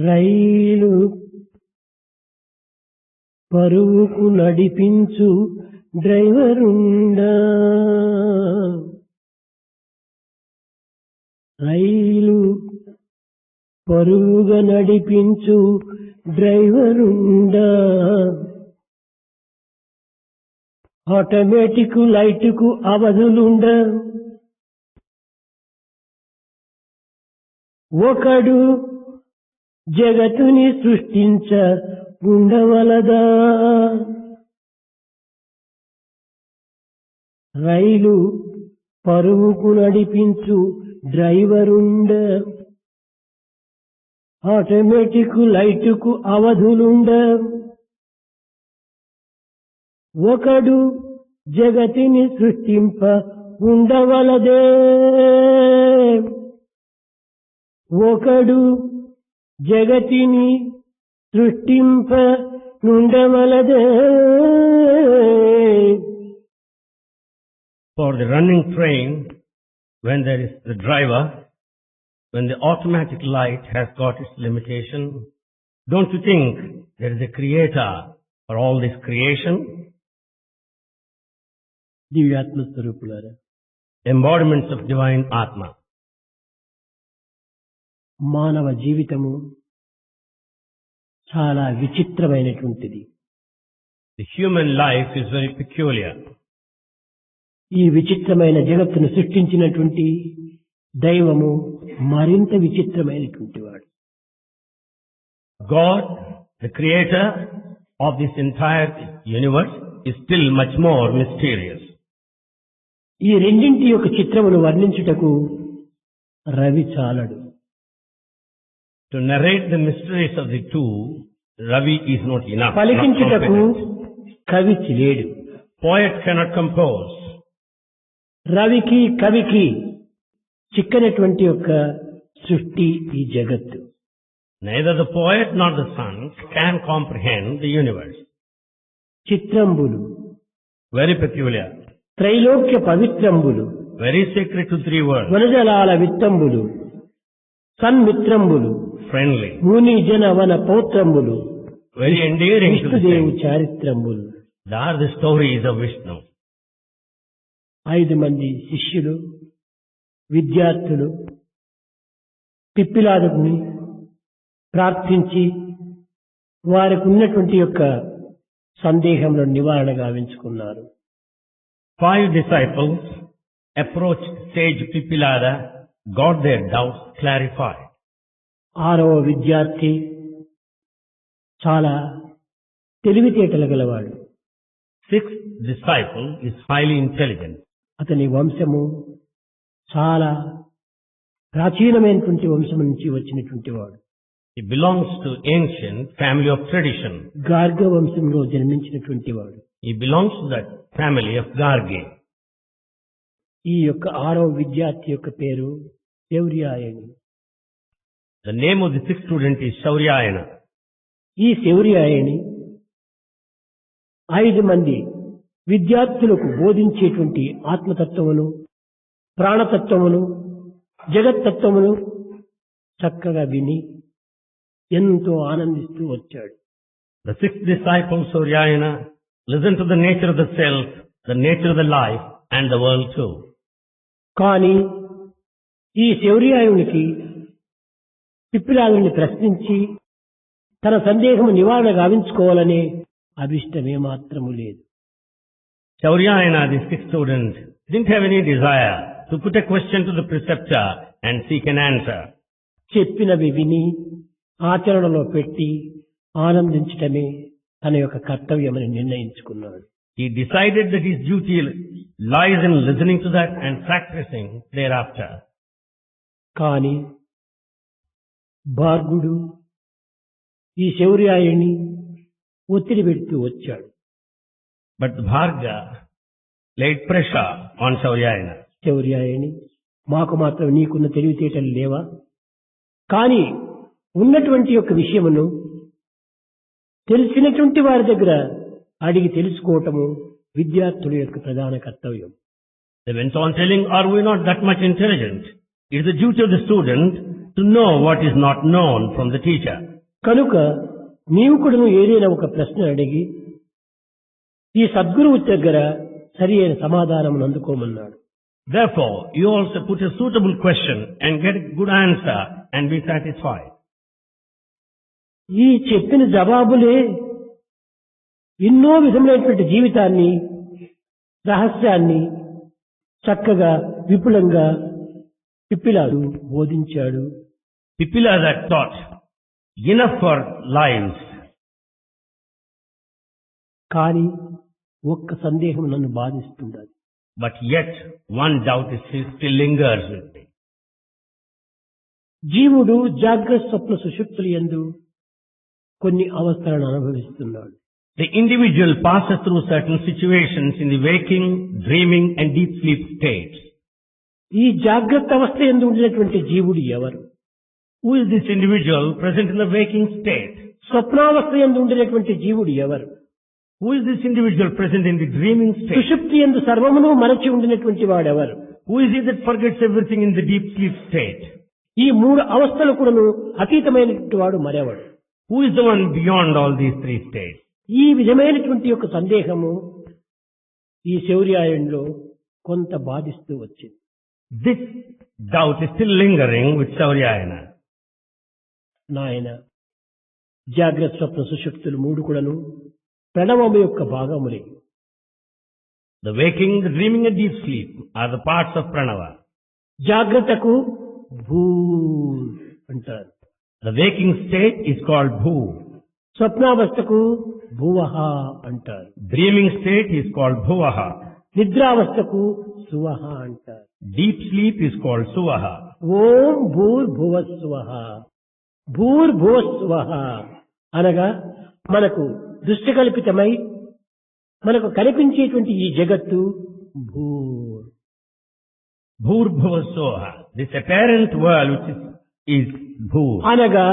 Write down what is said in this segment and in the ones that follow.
రైలు పరువుకు నడిపించు డ్రైవరుండా, రైలు పరువుగా నడిపించు డ్రైవరుండా, ఆటోమేటిక్ లైటుకు అవధులుండ, ఒకడు జగతుని సృష్టించ ఉండవలదా. రైలు పరువుకు నడిపించు డ్రైవరుండ, ఆటోమేటిక్ లైటుకు అవధులుండ, ఒకడు జగతిని సృష్టింప ఉండవలదే. ఒకడు జగతిని సృష్టింప నుండవలదే. For the running train, when there is the driver, when the automatic light has got its limitation, don't you think there is a creator for all this creation? దివ్యాత్మ స్వరూపులారా, Embodiments of divine Atma. మానవ జీవితము చాలా విచిత్రమైనటువంటిది. The human life is very peculiar. ఈ విచిత్రమైన జగత్తును సృష్టించినటువంటి దైవము మరింత విచిత్రమైనటువంటి వాడు. God, the creator of this entire universe, is still much more mysterious. ఈ రెండింటి యొక్క చిత్రమును వర్ణించుటకు Ravi చాలడు. To narrate the mysteries of the two, Ravi is not enough. పలికించుటకు కవి లేడు. Poet cannot compose. రవికి కవికి చిక్కనటువంటి యొక్క సృష్టి ఈ జగత్తు. Neither the poet nor the sun can comprehend the universe. చిత్రంబులు, Very peculiar. Trailokya పవిత్రంబులు, Very sacred to three words. వనజలాల విత్తంబులు, సన్మిత్రంబులు, Friendly. ముని జన వన పౌత్రంబులు, Very endearing to the విష్ణుదేవు saints. చారిత్రంబులు. They are the stories of Vishnu. 5 మంది శిష్యులు, విద్యార్థులు పిప్పిలాదుని ప్రార్థించి వారికి ఉన్నటువంటి యొక్క సందేహంలో నివారణ గావించుకున్నారు. 5 disciples approached sage Pipilada, got their doubts clarified. 6వ విద్యార్థి చాలా తెలివితేటలు గలవాడు. 6th disciple is highly intelligent. అతని వంశము చాలా ప్రాచీనమైనటువంటి వంశం నుంచి వచ్చినటువంటి వాడు. He belongs to ancient family of tradition. గార్గ వంశంలో జన్మించినటువంటి వాడు. He belongs to that family of Garge. ఈ యొక్క 6వ విద్యార్థి యొక్క పేరు శౌర్యాయని. The name of the 6th student is Shaurayana. ఈ శౌర్యాయని 5 మంది విద్యార్థులకు బోధించేటువంటి ఆత్మతత్వమును, ప్రాణతత్వమును, జగత్తత్వమును చక్కగా విని ఎంతో ఆనందిస్తూ వచ్చాడు. The 6th disciple Shaurayana listened to the nature of the self, the nature of the life, and the world too. కానీ ఈ శౌర్యాయునికి పిప్పిలాదుని ప్రశ్నించి తన సందేహము నివారణ గావించుకోవాలనే అభిష్టమే మాత్రము లేదు. Shaurayana, the 6th student, didn't have any desire to put a question to the preceptor and seek an answer. చెప్పినవి విని ఆచరణలో పెట్టి ఆనందించటమే తన యొక్క కర్తవ్యమని నిర్ణయించుకున్నాడు. He decided that his duty lies in listening to that and practicing thereafter. కాని భార్గుడు ఈ శౌర్యాయుని ఒత్తిడి పెడుతూ వచ్చాడు. But Bharga laid pressure on Shaurayana. శౌర్యాయుని, మాకు మాత్రం నీకున్న తెలివితేటలు లేవా? కానీ ఉన్నటువంటి యొక్క విషయమును తెలిసినటువంటి వారి దగ్గర అడిగి తెలుసుకోవటము విద్యార్థుల యొక్క ప్రధాన కర్తవ్యం. They went on telling, are we not that much intelligent? It is the duty of the student to know what is not known from the teacher. కనుక నీవు కూడా ఏదైనా ఒక ప్రశ్న అడిగి ఈ సద్గురువు దగ్గర సరి అయిన సమాధానం అందుకోమన్నాడు. Therefore, you also put a suitable question and get a good answer and be satisfied. ఈ చెప్పిన జవాబులే ఎన్నో విధములైనటువంటి జీవితాన్ని, రహస్యాన్ని చక్కగా విపులంగా పిప్పిలాడు బోధించాడు. Pipila that taught enough for lives. కానీ ఒక్క సందేహం నన్ను బాధిస్తుండాలి. But yet, one doubt is still lingers with me. జీవుడు జాగ్రత్త స్వప్న సుషుప్తులు యందు కొన్ని అవస్థలను అనుభవిస్తున్నాడు. The individual passes through certain situations in the waking, dreaming and deep sleep states. ఈ జాగ్రత్త అవస్థ యందు ఉండినటువంటి జీవుడు ఎవరు? Who is this individual present in the waking state? స్వప్నావస్థ యందు ఉండినటువంటి జీవుడు ఎవరు? Who is this individual present in the dreaming state? సుషుప్తి యందు సర్వమును మరచి ఉండినటువంటి వాడెవరు? Who is he that forgets everything in the deep sleep state? ఈ మూడు అవస్థలు కూడాను అతీతమైనటువంటి వాడు మరెవడు? Who is the one beyond all these three states? ఈ విధమైనటువంటి యొక్క సందేహము ఈ శౌర్యాయంలో కొంత బాధిస్తూ వచ్చింది. This doubt is still lingering with Saurayana. నాయన, జాగ్రత్త స్వప్న సుషుప్తులు మూడు కూడాను ప్రణవము యొక్క భాగములే. The waking, the dreaming and deep sleep are the parts of Pranava. జాగ్రత్తకు భూ అంటారు. The waking state is called Bhu. స్వప్నావస్థకు భువః అంటారు. Dreaming state is called Bhuvaha. నిద్రావస్థకు సువః అంటారు. Deep sleep is called Suvaha. ఓం భూర్భువస్సువః, భూర్భువస్సువః అనగా మనకు దృష్టికల్పితమై మనకు కనిపించేటువంటి ఈ జగత్తు భూర్. Bhurbhuvassoha. This apparent world which is Bhur. అనగా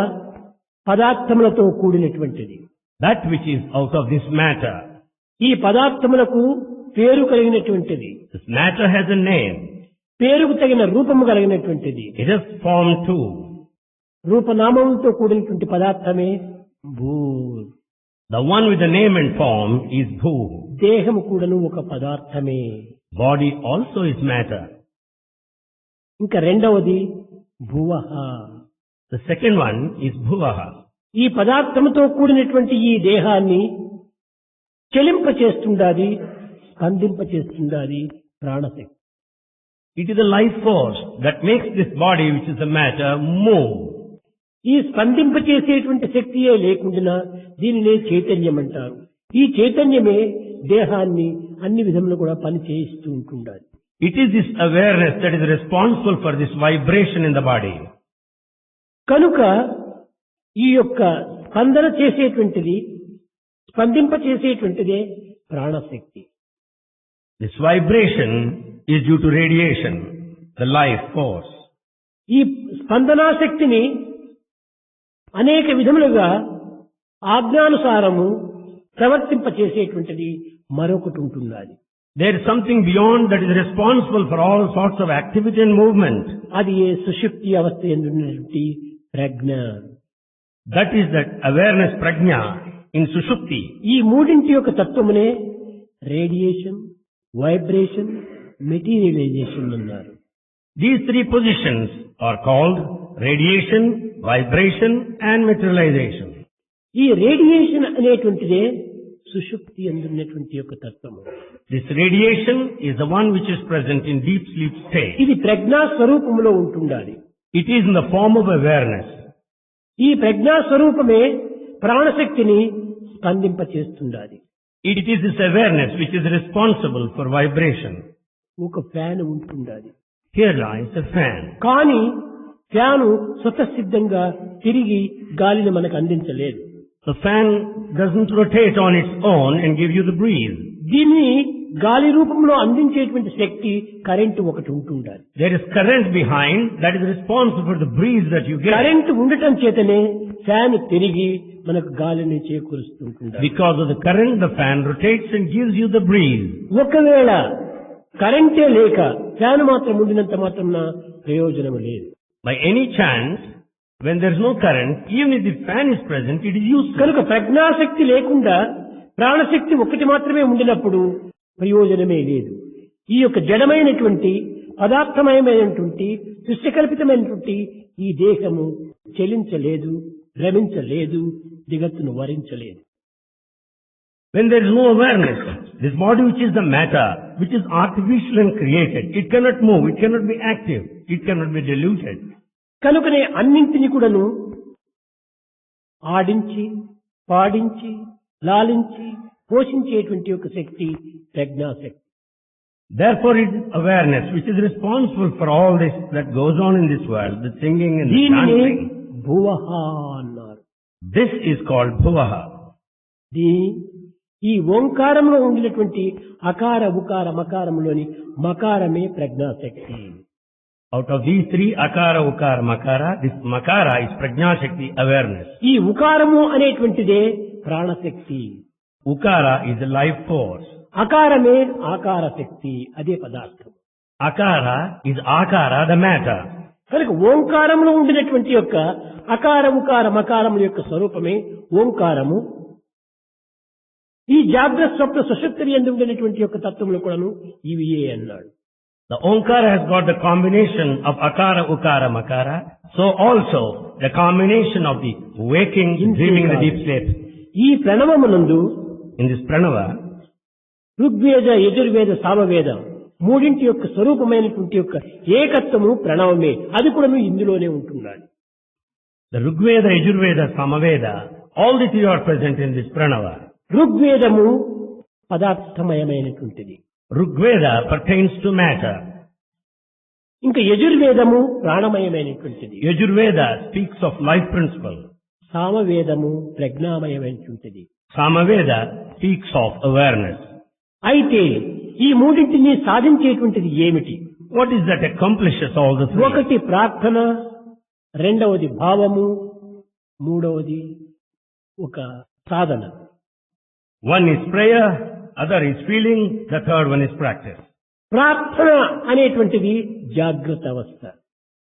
పదార్థములతో కూడినటువంటిది. That which is out of this matter. ఈ పదార్థములకు పేరు కలిగినటువంటిది. This matter has a name. పేరుకు తగిన రూపము కలిగినటువంటిది. It has form too. రూపనామంతో కూడినటువంటి పదార్థమే భూర్. The one with the name and form is Bhu. దేహము కూడాను ఒక పదార్థమే. Body also is matter. ఇంకా రెండవది భువః. The second one is Bhuvaha. ఈ పదార్థముతో కూడినటువంటి ఈ దేహాన్ని చెలింపచేస్తుండాలి, స్పందింపచేస్తుండాలి ప్రాణశక్తి. It is the life force that makes this body, which is the matter, move. ఈ స్పందింపచేసేటువంటి శక్తియే లేకుండా దీనినే చైతన్యం అంటారు. ఈ చైతన్యమే దేహాన్ని అన్ని విధములు కూడా పని చేయిస్తూ ఉంటుండాలి. It is this awareness that is responsible for this vibration in the body. కనుక ఈ యొక్క స్పందన చేసేటువంటిది, స్పందింపచేసేటువంటిదే ప్రాణశక్తి. This vibration is due to radiation, the life force. ఈ స్పందనాశక్తిని అనేక విధములుగా ఆజ్ఞానుసారము ప్రవర్తింపచేసేటువంటిది మరొకటి ఉంటున్నది. There is something beyond that is responsible for all sorts of activity and movement. అది ఏ సుషుప్తి అవస్థ ఎందున్నటువంటి ప్రజ్ఞ. That is that awareness prajna in Sushupti. ఈ మూడింటి యొక్క తత్వమునే రేడియేషన్, వైబ్రేషన్, మెటీరియలైజేషన్ అన్నారు. These three positions are called radiation, vibration and materialization. ఈ radiation అనేటువంటిదే సుషుప్తి అందున్నటువంటి యొక్క తత్వము. This radiation is the one which is present in deep sleep state. ఇది ప్రజ్ఞా స్వరూపములో ఉంటుండాలి. It is in the form of awareness. ఈ ప్రజ్ఞా స్వరూపమే ప్రాణశక్తిని స్పందింపచేస్తుండాలి. It is this awareness which is responsible for vibration. ఒక fan ఉంటుండాలి. Here lies a fan. కానీ fan స్వతసిద్ధంగా తిరిగి గాలిని మనకు అందించలేదు. The fan doesn't rotate on its own and give you the breeze. దీన్ని గాలి రూపంలో అందించేటువంటి శక్తి కరెంటు ఒకటి ఉంటుండాలి. There is current behind that is responsible for the breeze that you get. Current ఉండటం చేతనే ఫ్యాన్ తిరిగి మనకు గాలిని చేకూరుస్తుంటుంది. Because of the current, the fan rotates and gives you the breeze. ఒకవేళ కరెంటే లేక ఫ్యాన్ మాత్రం ఉండినంత మాత్రం ప్రయోజనం లేదు. By any chance, When there is no current, even if the fan is present, it is useless. కనుక ప్రజ్ఞాశక్తి లేకుండా ప్రాణశక్తి ఒక్కటి మాత్రమే ఉండినప్పుడు ప్రయోజనమే లేదు. ఈ యొక్క జడమైనటువంటి పదార్థమయమైనటువంటి సృష్టికల్పితమైనటువంటి ఈ దేహము చెలించలేదు, భ్రమించలేదు, జగత్తును వరించలేదు. When there is no awareness, this body which is the matter, which is artificial and created, it cannot move, it cannot be active, it cannot be diluted. కనుకనే అన్నింటినీ కూడాను ఆడించి, పాడించి, లాలించి, పోషించేటువంటి ఒక శక్తి ప్రజ్ఞాశక్తి. Therefore it is awareness which is responsible for all this that goes on in this world, the singing and the దీనిని dancing. భువః అన్నారు. This is called bhuvaha. ఈ ఓంకారంలో ఉండినటువంటి అకార ఉకార మకారంలోని మకారమే ప్రజ్ఞాశక్తి. Out of these three, akara, ukara, makara, this makara is prajna shakti, awareness. ఈ ఉకారము అనేటువంటిదే ప్రాణశక్తి, Ukara is the life force. అకారమే ఆకార శక్తి, అదే పదార్థం. Akara is akara, the matter. కనుక ఓంకారంలో ఉండినటువంటి యొక్క అకార ఉకార మకారముల యొక్క స్వరూపమే ఓంకారము. ఈ జాగ్రత్త స్వప్న సుషుప్తి యందు ఉండినటువంటి యొక్క తత్వములు కూడాను ఇవియే అన్నాడు. The Omkara has got the combination of akara, ukara, makara. So also the combination of the waking, dreaming, the deep sleep. ఈ ప్రణవమునందు In this pranava, Rigveda, Yajurveda, Samaveda మూడింటి యొక్క స్వరూపమైనటువంటి యొక్క ఏకత్వము ప్రణవమే. అది కూడా ఇందులోనే ఉంటున్నాడు. the Rigveda, Yajurveda, Samaveda, all the three are present in this pranava. ఋగ్వేదము పదార్థమయమైనటువంటిది, Rigveda pertains to matter. ఇంకా యజుర్వేదము ప్రాణమయమైనటువంటిది, Yajurveda speaks of life principle. సామవేదము ప్రజ్ఞామయమైనటువంటిది. Samaveda speaks of awareness. అయితే ఈ మూడింటిని సాధించేటువంటిది ఏమిటి? What is that accomplishes all the three? ఒకటి ప్రార్థన, రెండవది భావము, మూడవది ఒక సాధన. One is prayer, other is feeling, the third one is practice. ప్రార్థన అనేటువంటిది జాగ్రత్త అవస్థ,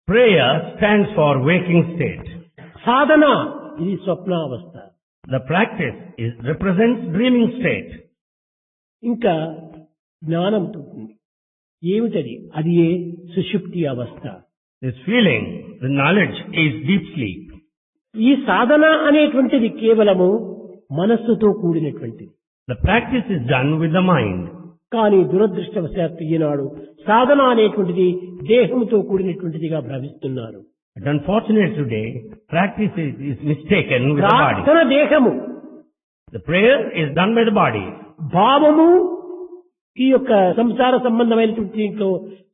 Prayer stands for waking state. సాధన ఇది స్వప్నావస్థ, The practice represents dreaming state. ఇంకా జ్ఞానం ఉంటుంది. ఏమిటది? అది ఏ సుషుప్తి అవస్థ. This feeling, the knowledge is deep sleep. ఈ సాధన అనేటువంటిది కేవలము మనస్సుతో కూడినటువంటిది. The practice is done with the mind. కానీ దురదృష్టవశాత్తు ఈనాడు సాధన అనేటువంటిది దేహంతో కూడినటువంటిదిగా భావిస్తున్నారు. But unfortunately today, practice is mistaken with the body. ప్రార్థన దేహము, The prayer is done by the body. భావము ఈ యొక్క సంసార సంబంధమైనటువంటి దీంట్లో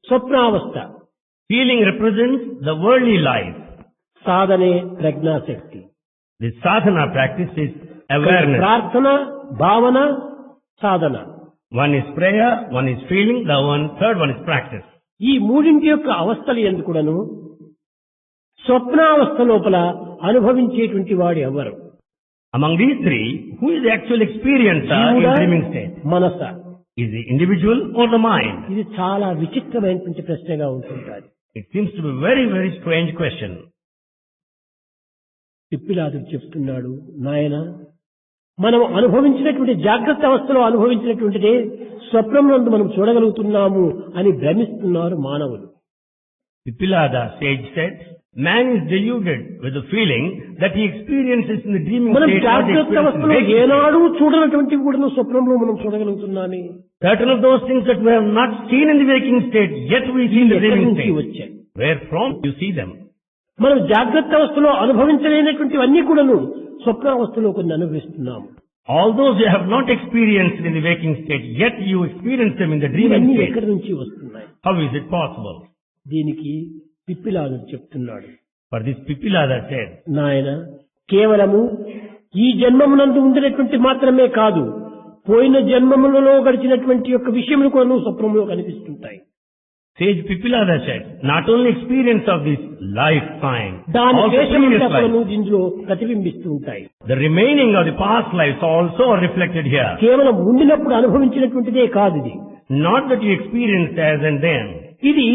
స్వప్నావస్థ, Feeling represents the worldly life. సాధనే ప్రజ్ఞాశక్తి. The sadhana practice is awareness. ప్రార్థన, భావన, సాధన, One is prayer, one is feeling, the third one is practice. ఈ మూడింటి యొక్క అవస్థలు ఎందుకు కూడాను స్వప్నావస్థ లోపల అనుభవించేటువంటి వాడు ఎవరు? Among these three, who is the actual experiencer in జీవుడా, dreaming state? మనస? Is the individual or the mind? ఇది చాలా విచిత్రమైనటువంటి ప్రశ్నగా ఉంటుంటారు. It seems to be a very, very strange question. పిప్పిలాదుడు చెప్తున్నాడు, నాయన మనం అనుభవించినటువంటి జాగ్రత్త అవస్థలో అనుభవించినటువంటిదే స్వప్నంలో మనం చూడగలుగుతున్నాము అని భ్రమిస్తున్నారు మానవులు. Pipilada sage said, man is deluded with the feeling that he experiences in the dreaming మనం state. what he జాగ్రత్త experiences in అవస్థలో waking state. ఏనాడు చూడనటువంటివి కూడా స్వప్నంలో మనం చూడగలుగుతున్నామే. Certain of those things that we have not seen in the waking state, yet we see in the ఎక్కడి dreaming నుంచి state. వచ్చాయి? Where from you see them? మనం జాగ్రత్త అవస్థలో అనుభవించలేనటువంటివన్నీ కూడాను స్వప్నావస్థలో కొన్ని అనుభవిస్తున్నాము. All those you have not experienced in the waking state, yet you experience them in the dreaming ఇవన్నీ state. ఎక్కడి నుంచి వస్తున్నాయి? How is it possible? దీనికి పిప్పిలాదుడు చెప్తున్నాడు, For this Pipilada said, నాయన కేవలము ఈ జన్మమునందు ఉండినటువంటి మాత్రమే కాదు, పోయిన జన్మములలో గడిచినటువంటి యొక్క విషయములు కూడా స్వప్నంలో కనిపిస్తుంటాయి. Sage Pipilada said, not only experience of this lifetime, దాని also శేషములు previous life. ఇందులో ప్రతిబింబిస్తూ ఉంటాయి. The remaining of the past lives also are reflected here. కేవలం ఉండినప్పుడు అనుభవించినటువంటిదే కాదు ఇది. Not that you experienced as and then. ఇది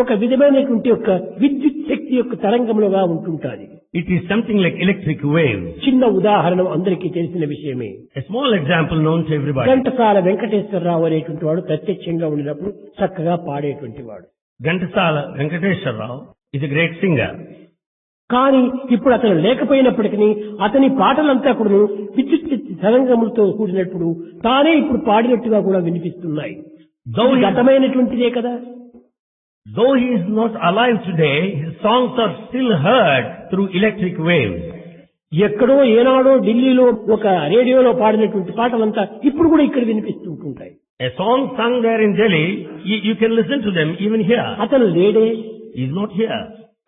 ఒక విధమైనటువంటి యొక్క విద్యుత్ శక్తి విద్యుత్ యొక్క తరంగములుగా ఉంటుంటాది. It is something like electric waves. చిన్న ఉదాహరణ అందరికీ తెలిసిన విషయమే. A small example known to everybody. Ghantasala Venkateswararao అనేటువంటి వాడు ప్రత్యక్షంగా ఉన్నప్పుడు చక్కగా పాడేటువంటి వాడు. Ghantasala Venkateshwar Rao is a great singer. కానీ ఇప్పుడు అతను లేకపోయినప్పటికీ అతని పాటలంతా కూడా విద్యుత్ తరంగములతో కూడినప్పుడు తానే ఇప్పుడు పాడినట్టుగా కూడా వినిపిస్తున్నాయి. గతమైనటువంటిదే కదా. Though he is not alive today, his songs are still heard through electric waves. ఎక్కడో ఏనాడో ఢిల్లీలో ఒక రేడియోలో పాడినటువంటి పాటలంతా ఇప్పుడు కూడా ఇక్కడ వినిపిస్తుంటాయి. A song sung there in Delhi, you can listen to them even here. అతను లేడే. He is not here.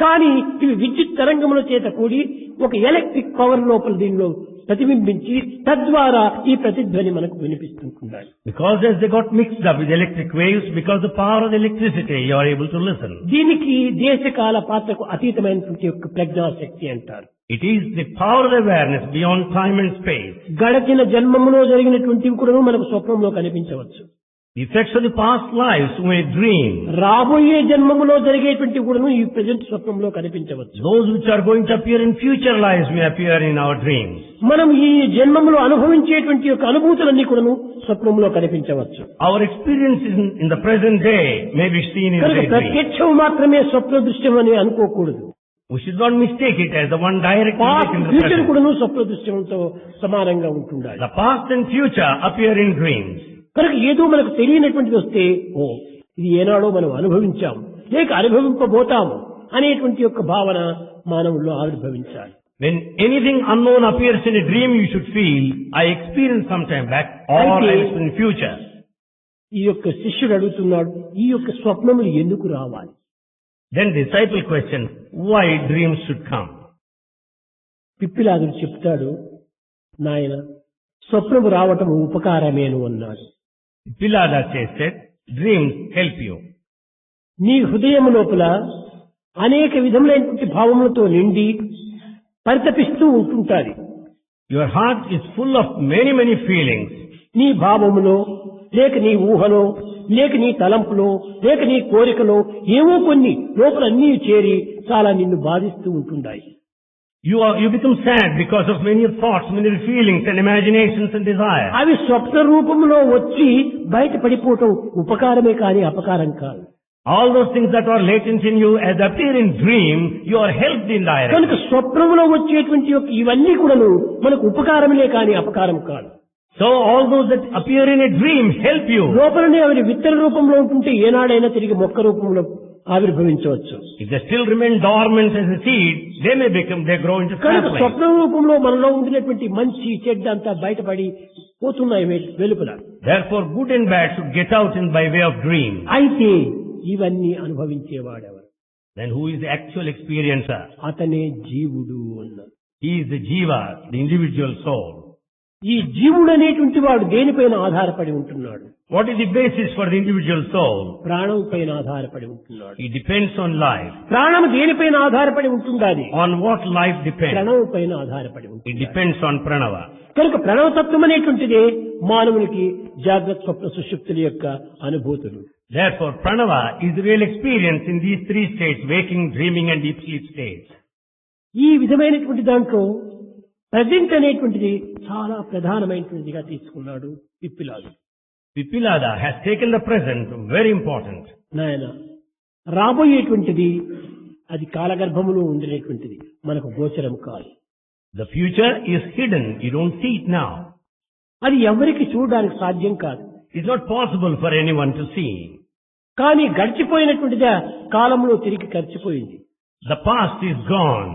కానీ ఇవి విద్యుత్ తరంగముల చేత కూడి ఒక ఎలక్ట్రిక్ పవర్ లోపల దీనిలో ప్రతిబింబించి తద్వారా ఈ ప్రతిధ్వని మనకు వినిపిస్తుంటాయి. Because as they got mixed up with electric waves, because the power of electricity, you are able to listen. దీనికి దేశకాల పాత్రకు అతీతమైనటువంటి యొక్క ప్రజ్ఞాశక్తి అంటారు. It is the power of awareness beyond time and space. గడచిన జన్మములో జరిగినటువంటివి కూడా మనకు స్వప్నంలో కనిపించవచ్చు. The effects of the past lives may dream. రాబోయే జన్మములో జరిగేటువంటివి కూడా ఈ ప్రెజెంట్ స్వప్నంలో కనిపించవచ్చు. Those which are going to appear in future lives may appear in our dreams. మనం ఈ జన్మములో అనుభవించేటువంటి యొక్క అనుభూతులన్నీ కూడా స్వప్నంలో కనిపించవచ్చు. Our experiences in the present day may be seen in the dream. ప్రత్యక్షం మాత్రమే స్వప్న దృశ్యం అని అనుకోకూడదు. We should not mistake it as the one direct in the future present. కూడా స్వప్న దృశ్యంతో సమానంగా ఉంటుండాలి. The past and future appear in dreams. కనుక ఏదో మనకు తెలియనటువంటిది వస్తే ఇది ఏనాడో మనం అనుభవించాము లేక అనుభవింపబోతాము అనేటువంటి యొక్క భావన మానవుల్లో ఆవిర్భవించాలి. When anything unknown appears in a dream, you should feel, I experienced some time back or I was in future. ఈ యొక్క శిష్యుడు అడుగుతున్నాడు, ఈ యొక్క స్వప్నములు ఎందుకు రావాలి? Then disciple questions, why dreams should come? పిప్పిలాదుడు చెప్తాడు, నాయన స్వప్నము రావటం ఉపకారమేను అన్నాడు. Pilada said, dreams help you. నీ హృదయం లోపల అనేక విధములైనటువంటి భావములతో నిండి పరితపిస్తూ ఉంటుంటాది. Your heart is full of many feelings. నీ భావములో లేక నీ ఊహలో లేక నీ తలంపులో లేక నీ కోరికలో ఏవో కొన్ని లోపల అన్నీ చేరి చాలా నిన్ను బాధిస్తూ ఉంటున్నాయి. You become sad because of many thoughts, many feelings and imaginations and desires. అవి స్వప్న రూపంలో వచ్చి బయట పడిపోవటం ఉపకారమే కానీ అపకారం కాదు. All those things that are latent in you as appear in dream, you are helped indirectly. కనుక స్వప్నంలో వచ్చేటువంటి ఇవన్నీ కూడాను మనకు ఉపకారమే కానీ అపకారం కాదు. So all those that appear in a dream help you. లోపలనే అవి విత్తన రూపంలో ఉంటుంటే ఏనాడైనా తిరిగి మొక్క రూపంలో ఆవిర్భవించవచ్చు. If they still remain dormant as a seed, they grow into కనుక sapling. స్వప్న రూపంలో మనలో ఉండినటువంటి మంచి చెడ్డ అంతా బయటపడి పోతున్నాయి వెలుపల. Therefore good and bad should get out by way of dream. అయితే ఇవన్నీ అనుభవించేవాడెవరు? Then who is the actual experiencer? అతనే జీవుడు అన్నారు. He is the jiva, the individual soul. ఈ జీవుడు అనేటువంటి వాడు దేనిపైన ఆధారపడి ఉంటున్నాడు? What is the basis for the individual soul? ప్రాణం పైన ఆధారపడి ఉంటున్నాడు. It depends on life. ప్రాణం దేనిపైన ఆధారపడి ఉంటుండాలి? On what life depends? ప్రణవం పైన ఆధారపడి ఉంటుంది. It depends on pranava. కనుక ప్రణవతత్వం అనేటువంటిదే మానవునికి జాగ్రత్త స్వప్న సుషుప్తుల యొక్క అనుభూతులు. Therefore pranava is the real experience in these three states, waking, dreaming and deep sleep states. ఈ విధమైనటువంటి దాంట్లో ప్రజెంట్ అనేటువంటిది చాలా ప్రధానమైనటువంటిదిగా తీసుకున్నాడు పిప్పిలాదు. Pippilada has taken the present very important. నాయన రాబోయేటువంటిది అది కాలగర్భములో ఉండేటువంటిది, మనకు గోచరం కాదు. The future is hidden. You don't see it now. అది ఎవరికి చూడడానికి సాధ్యం కాదు. It's not possible for anyone to see. కానీ గడిచిపోయినటువంటిదా కాలంలో తిరిగి గడిచిపోయింది. The past is gone.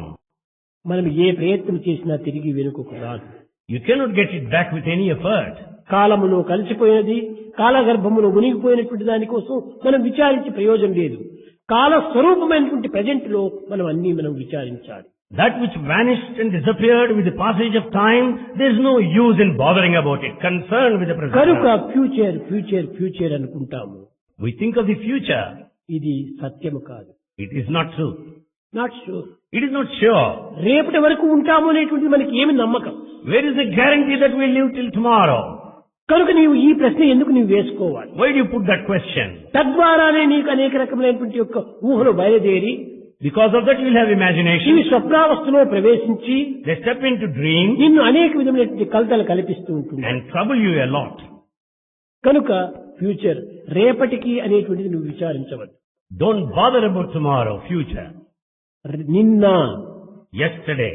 మనం ఏ ప్రయత్నం చేసినా తిరిగి వెనుకకు రాదు. You cannot get it back with any effort. కాలములో కలిసిపోయినది, కాలగర్భములో మునిగిపోయినటువంటి దానికోసం మనం విచారించి ప్రయోజనం లేదు. కాల స్వరూపమైనటువంటి ప్రజెంట్ లో మనం విచారించాలి. That which vanished and disappeared with the passage of time, there is no use in bothering about it. Concerned with the present. కనుక ఫ్యూచర్ అనుకుంటాము. We think of the future. ఇది సత్యము కాదు. It is not true. Not sure. It is not sure. రేపటి వరకు ఉంటాము అనేటువంటి మనకి ఏమి నమ్మకం? Where is the guarantee that we will live till tomorrow? కనుక నీవు ఈ ప్రశ్న ఎందుకు నీవు వేసుకోవాలి? Why do you put that question? తద్వారానే నీకు అనేక రకమైనటువంటి యొక్క ఊహలు బయలుదేరి Because of that you will have ఇవి imagination. స్వప్నావస్థలో ప్రవేశించి They step into dream నిన్ను అనేక విధమైనటువంటి కలతలు కల్పిస్తూ ఉంటుంది. and trouble you a lot. కనుక ఫ్యూచర్ రేపటికి అనేటువంటిది నువ్వు విచారించవద్దు. Don't bother about tomorrow, future. నిన్న Yesterday.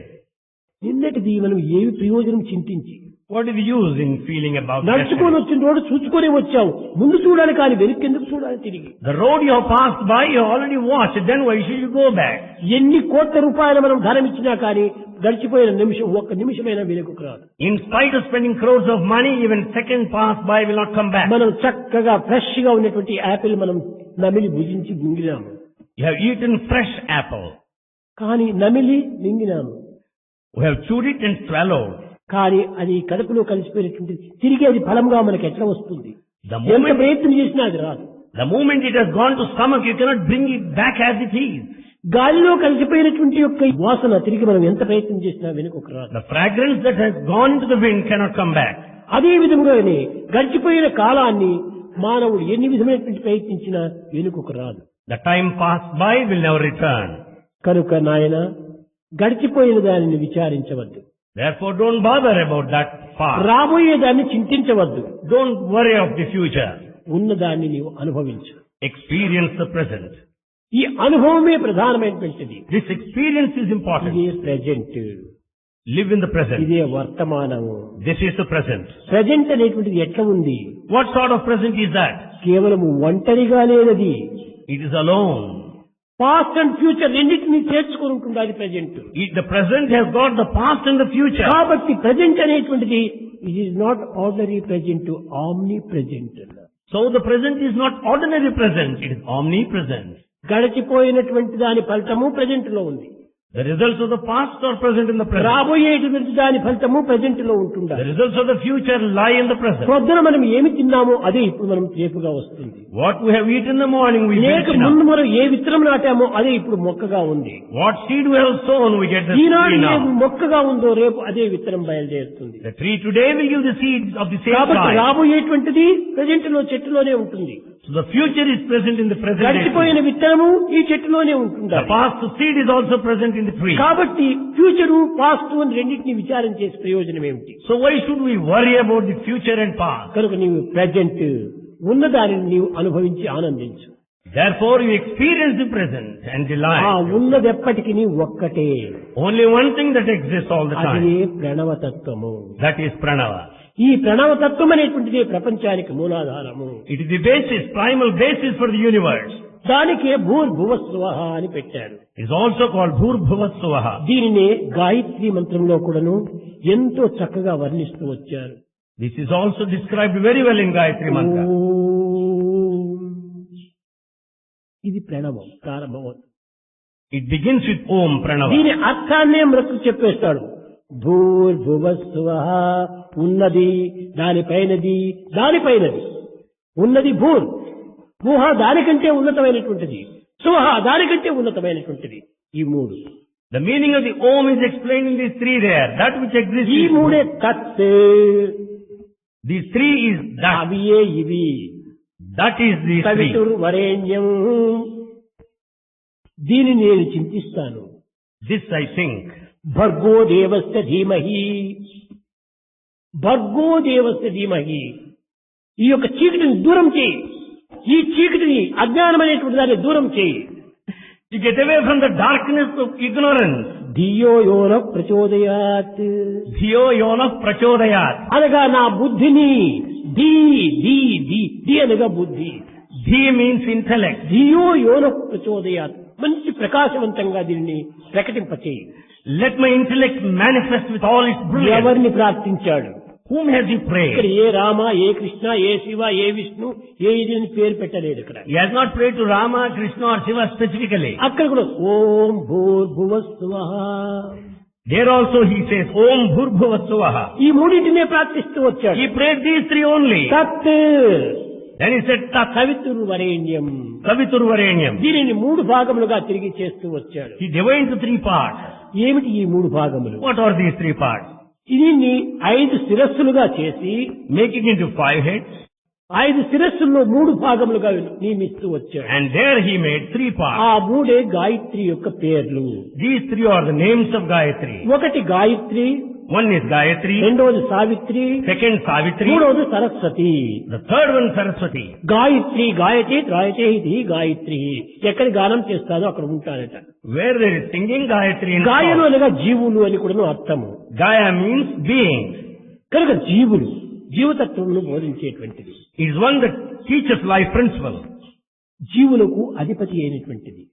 నిన్నటిది మనం ఏమి ప్రయోజనం చింతించి What is the use in feeling about నడుచుకొని yesterday? వచ్చిన రోడ్డు చూసుకొని వచ్చావు, ముందు చూడాలి కానీ వెనక్కి ఎందుకు చూడాలి తిరిగి? The road you have passed by, you already watched, then why should you go back? ఎన్ని కోట్ల రూపాయలు మనం ధనం ఇచ్చినా కానీ గడిచిపోయిన నిమిషం ఒక్క నిమిషమైనా వెనుకకు రాదు. In spite of spending crores of money, even second pass by will not come back. మనం చక్కగా ఫ్రెష్ గా ఉన్నటువంటి యాపిల్ మనం నమిలి భుజించి మింగినాము, You have eaten fresh apple. కానీ నమిలి మింగినాము, We have chewed it and swallowed. కానీ అది కడుపులో కలిసిపోయినటువంటి తిరిగి అది ఫలంగా మనకి ఎట్లా వస్తుంది? The ఎంత moment, ప్రయత్నం చేసినా అది రాదు. the moment it has gone to stomach, you cannot bring it back as it is. గాలిలో కలిసిపోయినటువంటి యొక్క వాసన తిరిగి మనం ఎంత ప్రయత్నం చేసినా వెనుకకు రాదు. The fragrance that has gone into the wind cannot come back. అదే విధంగానే గడిచిపోయిన కాలాన్ని మానవుడు ఎన్ని విధమైనటువంటి ప్రయత్నించినా వెనుకకు రాదు. The time passed by will never return. కనుక నాయన గడిచిపోయిన దానిని విచారించవద్దు, Therefore, don't bother about that past. రాబోయే దాన్ని చింతించవద్దు. Don't worry of the future. ఉన్నదాన్ని నీవు అనుభవించు. Experience the present. ఈ అనుభవమే ప్రధానమైనటువంటిది. This experience is important. ఇదే present, Live in the present. ఇదే వర్తమానము. This is the present. Present అనేటువంటిది ఎట్లా ఉంది? What sort of present is that? కేవలం ఒంటరిగా లేనది. It is alone. Past and future రెండింటినీ చేర్చుకుని ఉంటుంది అది present. The present has got the past and the future. కాబట్టి ప్రజెంట్ అనేటువంటిది it is not ordinary present, omni present. So the present is not ordinary present, it is omnipresent. గడిచిపోయినటువంటి దాని ఫలితము present లో ఉంది. The results of the past are present in the present. రాబోయేటువంటి దాని ఫలితము present లో ఉంటుంది. The results of the future lie in the present. పొద్దున మనం ఏమి తిన్నామో అదే ఇప్పుడు మనం రేపుగా వస్తుంది. What we have eaten in the morning, we లేక get ముందు now. మనం ఏ విత్తనం నాటామో అదే ఇప్పుడు మొక్కగా ఉంది. What seed we have sown, we get the Eenadu tree ఏది now. మొక్కగా ఉందో రేపు అదే విత్తనం బయలుదేరుతుంది. The tree today will give the seeds of the same కాబట్టి kind. రాబోయేటువంటిది ప్రజెంట్ లో చెట్టులోనే ఉంటుంది. So the future is present in the present. గడిచిపోయిన విత్తనము ఈ చెట్టులోనే ఉంటుంది. The past seed is also present in the tree. కాబట్టి ఫ్యూచరు పాస్ట్ అని రెండింటిని విచారం చేసే ప్రయోజనం ఏమిటి? So why should we worry about the future and past? కనుక నీవు ప్రజెంట్ ఉన్న దానిని నీవు అనుభవించి ఆనందించు. Therefore you experience the present and ఆ delight. ఉన్నది ఎప్పటికీ నీ ఒక్కటే, Only one thing that exists all the అదే time. ప్రణవతత్వము. That is pranava. ఈ ప్రణవతత్వం అనేటువంటిది ప్రపంచానికి మూలాధారము. It is the basis, primal basis for the universe. దానికే భూర్భువస్వః అని పెట్టారు. It is also called Bhurbhuvassuvaha. దీనినే గాయత్రి మంత్రంలో కూడాను ఎంతో చక్కగా వర్ణిస్తూ వచ్చారు. This is also described very well in Gayatri Mantra. ఓం. ఇది ప్రణవం ప్రారంభం. It begins with Om Pranava. దీని అర్థాన్నే మృతులు చెప్పేస్తాడు. భూర్భువస్వః ఉన్నది, దానిపైనది, దానిపైనది. ఉన్నది భూర్, భూహ దానికంటే ఉన్నతమైనటువంటిది, స్వహ దానికంటే ఉన్నతమైనటువంటిది. ఈ మూడు. The meaning of the Om is explained in these three there. That which exists ఈ is మూడే Bhur. తత్. These three is that. అవియే ఇవి. That is these three. సవితుర్ వరేణ్యం. దీన్ని నేను చింతిస్తాను. This I think. భర్గో దేవస్య ధీమహి, భర్గో దేవస్య ధీమహి. ఈ యొక్క చీకటిని దూరం చేయి, ఈ చీకటిని అజ్ఞానం అనేటువంటి దాన్ని దూరం చేయి. You get away from the darkness of ignorance. ధియో యోన ప్రచోదయాత్. Dhiyo yona prachodayat. అనగా నా బుద్ధిని ధీ ధీ ధీ ధీ అనగా బుద్ధి. Dhi means intellect. ధియో యోన ప్రచోదయాత్. మంచి ప్రకాశవంతంగా దీనిని ప్రకటింపచేయి. Let my intellect manifest with all its brilliance. ఎవరిని ప్రార్థించాడు? Whom has he ఇక్కడ prayed? ఏ రామ, ఏ కృష్ణ, ఏ శివ, ఏ విష్ణు, ఏ ఇది అని పేరు పెట్టలేదు. ఇక్కడ He has not prayed to Rama, Krishna or Shiva specifically. అక్కడ కూడా ఓం భూర్భువస్వః. There also he says Om Bhurbhuvassuvaha. ఈ మూడింటినే ప్రార్థిస్తూ వచ్చాడు. He prayed these three only. తత్. Then he said Tat సవితుర్ వరేణ్యం. Saviturvarenyam. దీనిని మూడు భాగములుగా తిరిగి చేస్తూ వచ్చాడు. He divided into three parts. ఏమిటి ఈ మూడు భాగములు? What are these three parts? దీన్ని 5 శిరస్సులుగా చేసి Making into 5 heads. 5 శిరస్సుల్లో 3 భాగములుగా నియమిస్తూ వచ్చాడు. And there he made 3 parts. ఆ 3 గాయత్రి యొక్క పేర్లు. These 3 are the names of Gayatri. ఒకటి గాయత్రి, One is Gayatri, రెండవది సావిత్రి, second Savitri, మూడవది Saraswati. the third one Saraswati. Gayatri గాయతే త్రాయతే ఇది గాయత్రి. ఎక్కడ గానం చేస్తారో అక్కడ ఉంటారట. Where there is singing Gayatri in గాయలు song. అనగా జీవులు అని కూడా అర్థము. Gaya means being. కనుక జీవులు జీవతత్వమును బోధించేటువంటిది. It is one that teaches life principle. జీవులకు అధిపతి అయినటువంటిది.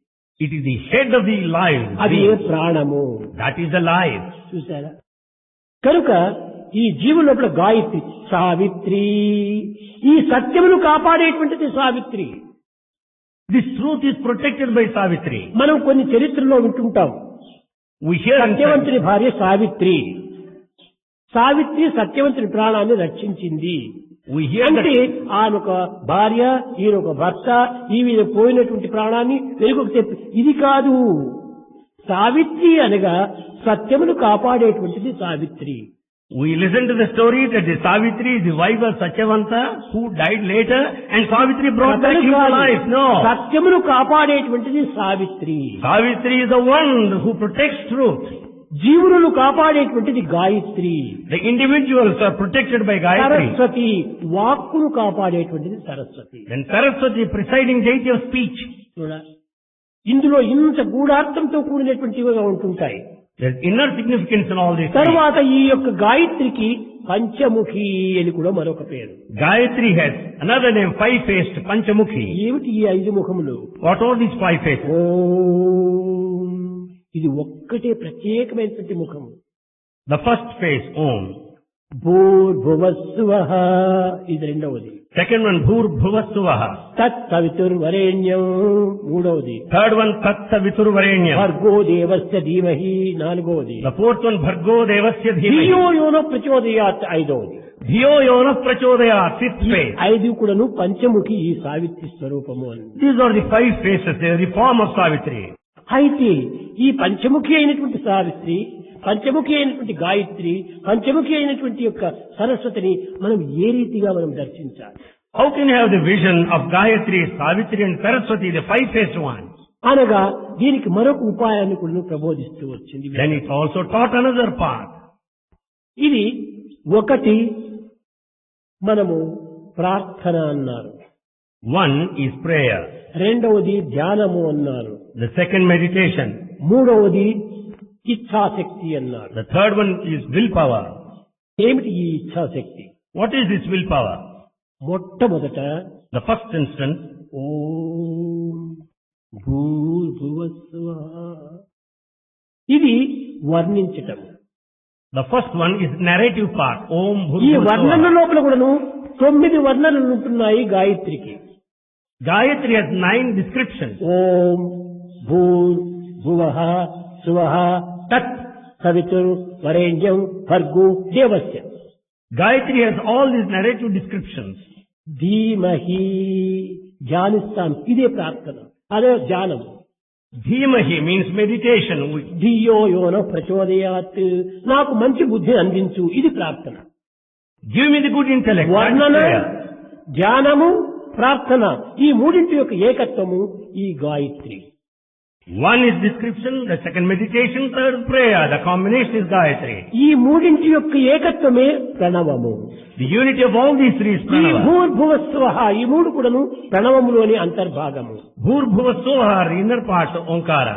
It is the head of the life. అది ప్రాణము. That is the life. చూసారా? కనుక ఈ జీవుల లోపల గాయత్రి సావిత్రి, ఈ సత్యమును కాపాడేటువంటిది Savitri. This truth is protected by Savitri. మనం కొన్ని చరిత్రలో వింటుంటాం. We hear in సత్యవంతుని భార్య సావిత్రి. సావిత్రి సత్యవంతుని ప్రాణాన్ని రక్షించింది. we hear అంటే that ఆమె ఒక భార్య, ఈయన ఒక భర్త, ఈమె పోయినటువంటి ప్రాణాన్ని వెలుగుకు తెప్పి ఇది కాదు. సావిత్రి అనగా సత్యమును కాపాడేటువంటిది Savitri. we listen to the story that the Savitri is the wife of Satyavanta who died later and Savitri brought back him to life. No. సత్యమును కాపాడేటువంటిది Savitri. Savitri is the one who protects truth. జీవులను కాపాడేటువంటిది Gayatri. The individuals are protected by Gayatri. Saraswati వాక్కును కాపాడేటువంటిది Saraswati. Then Saraswati, presiding deity of speech. చూడా, ఇందులో ఇంత గూఢార్థంతో కూడినటువంటివిగా ఉంటుంటాయి. There is inner significance in all these things. తర్వాత ఈ యొక్క గాయత్రికి పంచముఖి అని కూడా మరొక పేరు. Gayatri has another name, 5-faced Panchamukhi. ఏమిటి ఈ 5 ముఖములు? What are these 5 faces? ఓం, ఇది ఒక్కటే ప్రత్యేకమైనటువంటి ముఖము. The first face, Om. భూర్భువస్సువః, ఇది రెండవది. Second one, Bhur Bhuvasuvaha. తత్ సవితుర్వరేణ్యం, మూడవది. Third one, Tat Saviturvarenyam. భర్గో దేవస్య ధీమహి, నాలుగవది. The fourth one, Bhargo Devasya ధియో Dhimahi. యోనో ప్రచోదయాత్, ఐదవది. Dhiyo Yona Prachodayat, fifth ఈ face. 5 కూడాను పంచముఖి ఈ సావిత్రి స్వరూపము అని. These are the 5 faces, they are the form of Savitri. అయితే ఈ పంచముఖి అయినటువంటి సావిత్రి, పంచముఖి అయినటువంటి గాయత్రి, పంచముఖి అయినటువంటి యొక్క సరస్వతిని మనం ఏ రీతిగా మనం దర్శించాలి? How can you have the vision of Gayatri, Savitri and Saraswati, the 5-faced ones? అనగా దీనికి మరొక ఉపాయాన్ని కూడా ప్రబోధిస్తూ వచ్చింది. Then it also taught another path. ఇది ఒకటి మనము ప్రార్థన అన్నారు, One is prayer. రెండవది ధ్యానము అన్నారు, The second meditation. మూడవది ఇచ్ఛాశక్తి అన్నారు. The third one is willpower. ఏమిటి ఈ ఇచ్ఛాశక్తి? What is this willpower? మొట్టమొదట The first instance, ఓం భూర్భువస్సువః, ఇది వర్ణించటం. the first one is narrative part. Om ఈ Bhur వర్ణన లోపల కూడాను 9 వర్ణనలు ఉంటున్నాయి గాయత్రికి. Gayatri has 9 descriptions. ఓం భూర్ భువః సువః తత్ సవితుర్ వరేణ్యం భర్గో దేవస్య. Gayatri has all these narrative descriptions. ధీమహి, ధ్యానిస్తాం, ఇదే ప్రార్థన, అదే ధ్యానం. Dhimahi means meditation. ధియో యోనో ప్రచోదయాత్, నాకు మంచి బుద్ధి అందించు, ఇది ప్రార్థన. Give me the good intellect. That's వర్ణన, prayer. ధ్యానము, ప్రార్థన, ఈ మూడింటి యొక్క ఏకత్వము ఈ Gayatri. One is description, the second meditation, third prayer. The combination is Gayatri. ఈ మూడింటి యొక్క ఏకత్వమే ప్రణవము. The unity of all these 3 is ఈ Pranava. భూర్భువస్సువః, ఈ మూడు కూడాను ప్రణవములోని అంతర్భాగము. Bhur Bhuva Sohar, inner part of Omkara.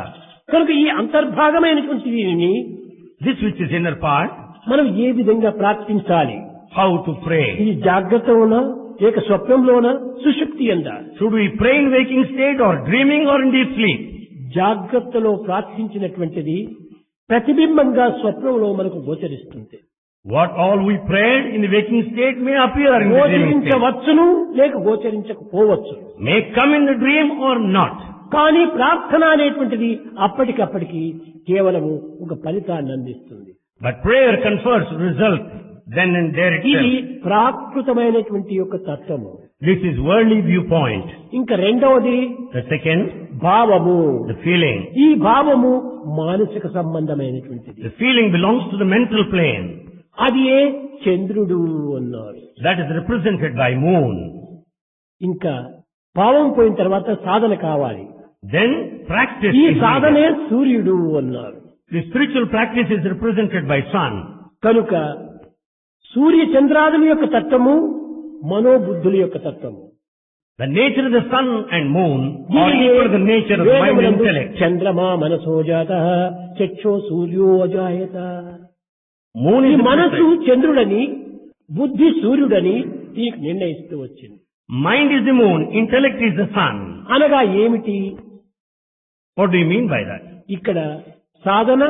కనుక ఈ అంతర్భాగమైనటువంటి దీనిని This which is inner part, మనం ఏ విధంగా ప్రార్థించాలి? how to pray. ఇది జాగ్రత్తలోనా, లేక స్వప్నంలోనా, సుషుప్తి అందా? Should we pray in waking state or dreaming or in deep sleep? జాగ్రత్తలో ప్రార్థించినటువంటిది ప్రతిబింబంగా స్వప్నంలో మనకు గోచరిస్తుంది. What all we prayed in the waking state may appear in the dreaming state. గోచరించవచ్చును, లేక గోచరించకపోవచ్చు. May come in the dream or not. కానీ ప్రార్థన అనేటువంటిది అప్పటికప్పటికి కేవలము ఒక ఫలితాన్ని అందిస్తుంది. But prayer confers result then and there ఇది itself. ప్రాకృతమైనటువంటి యొక్క తత్వము. This is worldly viewpoint. ఇంకా రెండవది The second, భావము. the feeling. ఈ భావము మానసిక సంబంధమైనటువంటిది. The feeling belongs to the mental plane. అది చంద్రుడు అన్నారు. That is represented by moon. ఇంకా భావం పోయిన తర్వాత సాధన కావాలి. Then practice ఈ is సాధనే needed. సూర్యుడు అన్నారు. The spiritual practice is represented by sun. కనుక సూర్య చంద్రాదుల యొక్క తత్వము మనోబుద్ధుల యొక్క తత్వము. The nature of the sun and moon are equal to the nature of the mind and వేదమునందు intellect. చంద్రమా మనసో జాతః చక్షో సూర్యో అజాయత. Moon ఈ is the మనస్సు present. చంద్రుడని, బుద్ధి సూర్యుడని నీకు నిర్ణయిస్తూ వచ్చింది. Mind is the moon, intellect is the sun. అనగా ఏమిటి? What do you mean by that? ఇక్కడ సాధన,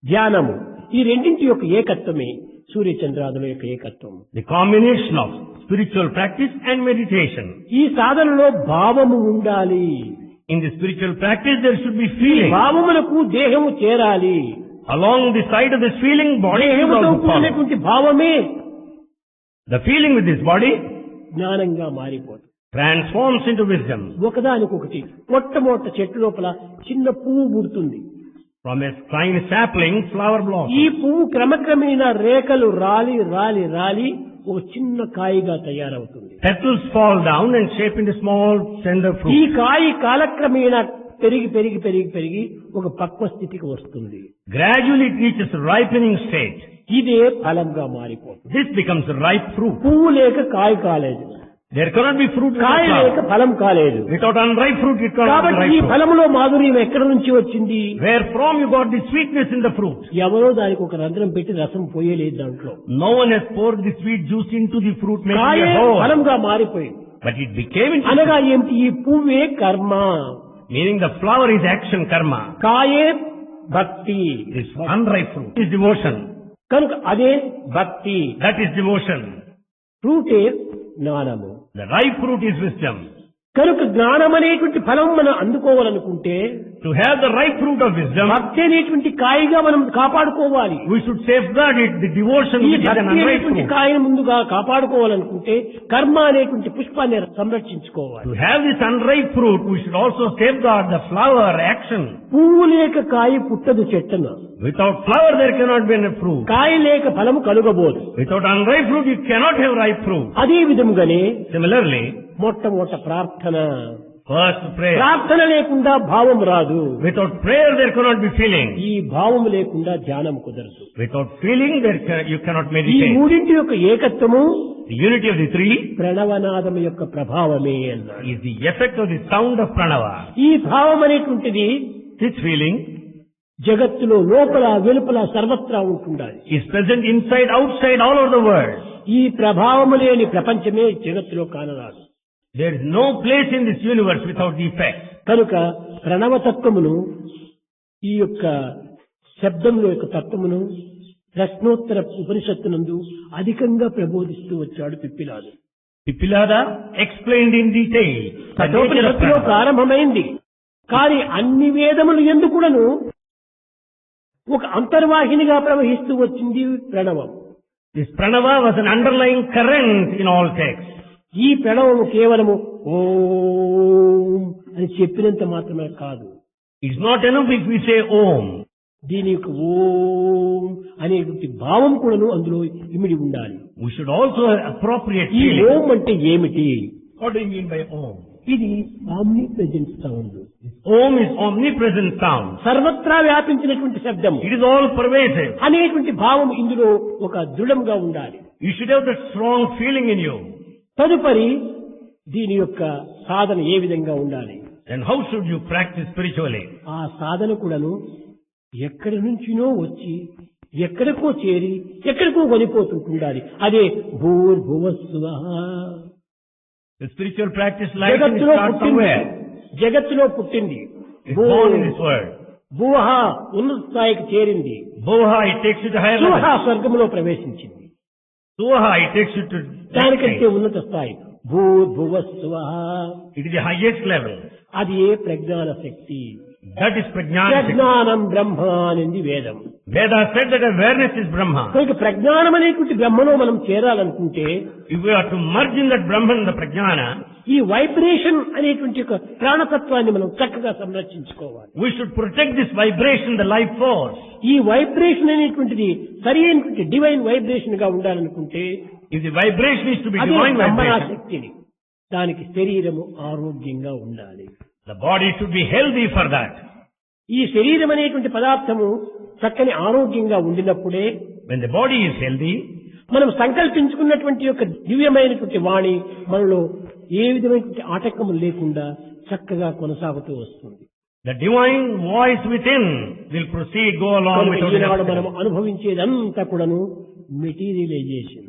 ధ్యానము ఈ రెండింటి యొక్క ఏకత్వమే సూర్య చంద్రాదుల యొక్క ఏకత్వం. The combination of spiritual practice and meditation. ఈ సాధనలో భావము ఉండాలి. In the spiritual practice there should be ఈ feeling. భావములకు దేహము చేరాలి. Along the side of this feeling, body should దేహముతో also follow. కూడినటువంటి భావమే The feeling with this body జ్ఞానంగా మారిపోతుంది. transforms into wisdom. ఒకదానికొకటి మొట్టమొదట చెట్టు లోపల చిన్న పువ్వు పుడుతుంది. From a fine sapling, flower ఈ blossoms. పువ్వు క్రమక్రమేణా రేఖలు రాలి రాలి రాలి ఒక చిన్న కాయగా తయారవుతుంది. Petals fall down and shape into small tender ఈ fruits. కాయ కాలక్రమేణా పెరిగి పెరిగి పెరిగి పెరిగి ఒక పక్వ స్థితికి వస్తుంది. Gradually it reaches a ripening state. ఇదే ఫలంగా మారిపోతుంది. This becomes a ripe fruit. పువ్వు లేక కాయ కాలేదు, There cannot be fruit without కాయ లేక flower. ఫలం కాలేదు. Without unripe fruit, it cannot be కాబట్టి ripe ఈ fruit. ఫలములో మాధుర్యం ఎక్కడి నుంచి వచ్చింది? Where from you got the sweetness in the fruit? ఎవరో దానికి ఒక రంధ్రం పెట్టి రసం పోయలేదు దాంట్లో. No one has poured the sweet juice into the fruit, making కాయే a whole. ఫలంగా మారిపోయింది. But it became into అనగా ఏమిటి? ఈ పువ్వే కర్మ, meaning the flower is action karma. కాయే భక్తి. This unripe fruit is devotion. కనుక అదే భక్తి. That is devotion. ఫ్రూటే జ్ఞానము. The ripe fruit is wisdom. కనుక జ్ఞానం అనేటువంటి ఫలం మనం అందుకోవాలనుకుంటే To have the ripe fruit of wisdom, భక్తి అనేటువంటి కాయగా మనం కాపాడుకోవాలి. we should safeguard it, the devotion ఈ which is an భక్తి unripe అనేటువంటి fruit. కాయను ముందుగా కాపాడుకోవాలనుకుంటే కర్మ అనేటువంటి పుష్పాన్ని సంరక్షించుకోవాలి. To have this unripe fruit, we should also safeguard the flower action. పువ్వు లేక కాయ పుట్టదు చెట్టున, Without flower, there cannot be a fruit. కాయ లేక ఫలము కలుగబోదు. Without unripe fruit, you cannot have ripe fruit. అదే విధముగానే Similarly, మొట్టమొదట ప్రార్థన. first prayer. ప్రార్థన లేకుండా భావం రాదు. Without prayer, there cannot be feeling. ఈ భావం లేకుండా ధ్యానం కుదరదు. Without feeling, you cannot ఈ meditate. మూడింటి యొక్క ఏకత్వము The unity of the three ప్రణవనాదం యొక్క ప్రభావమే అన్నారు. is the effect of the sound of pranava. ఈ భావం అనేటువంటిది This feeling జగత్తులో లోపల వెలుపల సర్వత్రా ఉంటుండాలి. is present inside, outside, all over the world. ఈ ప్రభావము లేని ప్రపంచమే జగత్తులో కానరాదు. There is no place in this universe without the effect. కనుక ప్రణవతత్వమును, ఈ యొక్క శబ్దముల యొక్క తత్వమును ప్రశ్నోత్తర ఉపనిషత్తునందు అధికంగా ప్రబోధిస్తూ వచ్చాడు పిప్పిలాదు. Pipilada explained in detail the nature of కఠోపనిషత్తులో pranava. ప్రారంభమైంది. కానీ అన్ని వేదములు ఎందుకును ఒక అంతర్వాహినిగా ప్రవహిస్తూ వచ్చింది ప్రణవం. This pranava was an underlying current in all texts. ఈ ప్రణవము కేవలము ఓం అని చెప్పినంత మాత్రమే కాదు. It's not enough if we say Om. దీని యొక్క ఓం అనేటువంటి భావం కూడాను అందులో ఇమిడి ఉండాలి. We should also appropriate ఈ feeling. ఓం అంటే ఏమిటి? What do you mean by Om? ఇది omni present sound, Om is omnipresent sound. సర్వత్రా వ్యాపించినటువంటి శబ్దం It is all pervasive. అనేటువంటి భావం ఇందులో ఒక దృఢంగా ఉండాలి. You should have that strong feeling in you. తదుపరి దీని యొక్క సాధన ఏ విధంగా ఉండాలి? Then how should you practice spiritually? ఆ సాధన కూడాను ఎక్కడి నుంచినో వచ్చి ఎక్కడికో చేరి ఎక్కడికో కొనిపోతుంటుండాలి. అదే భూర్భువస్సువః. The spiritual practice lies in జగత్తులో start పుట్టింది, somewhere. జగత్తులో పుట్టింది. It's born in this world. భూహ ఉన్నత స్థాయికి చేరింది. Boha, it takes you to higher సుహ level. స్వర్గంలో ప్రవేశించింది. Suha, it takes you to దానికంటే ఉన్నత స్థాయి భూర్భువస్సువః. it is the highest level. అది ఏ ప్రజ్ఞాన శక్తి. That is prajnana. ప్రజ్ఞానం బ్రహ్మ అనేది వేదం. Veda said that awareness is Brahma. కనుక ప్రజ్ఞానం అనేటువంటి బ్రహ్మలో మనం చేరాలనుకుంటే If we are to merge in that Brahman, the prajnana, ఈ వైబ్రేషన్ అనేటువంటి ఒక ప్రాణతత్వాన్ని మనం చక్కగా సంరక్షించుకోవాలి. we should protect this vibration, the life force. ఈ వైబ్రేషన్ అనేటువంటిది సరి అయినటువంటి డివైన్ వైబ్రేషన్ గా ఉండాలనుకుంటే If the vibration is to be అదే divine బ్రహ్మణ vibration, శక్తిని. దానికి శరీరము ఆరోగ్యంగా ఉండాలి. The body should be healthy for that. ఈ శరీరం అనేటువంటి పదార్థము చక్కని ఆరోగ్యంగా ఉండినప్పుడే When the body is healthy, మనం సంకల్పించుకున్నటువంటి యొక్క దివ్యమైనటువంటి వాణి మనలో ఏ విధమైనటువంటి ఆటంకము లేకుండా చక్కగా కొనసాగుతూ వస్తుంది. the divine voice within will proceed, go along కనుక without ఈనాడు మనం interference. అనుభవించేదంతా కూడాను మెటీరియలైజేషన్,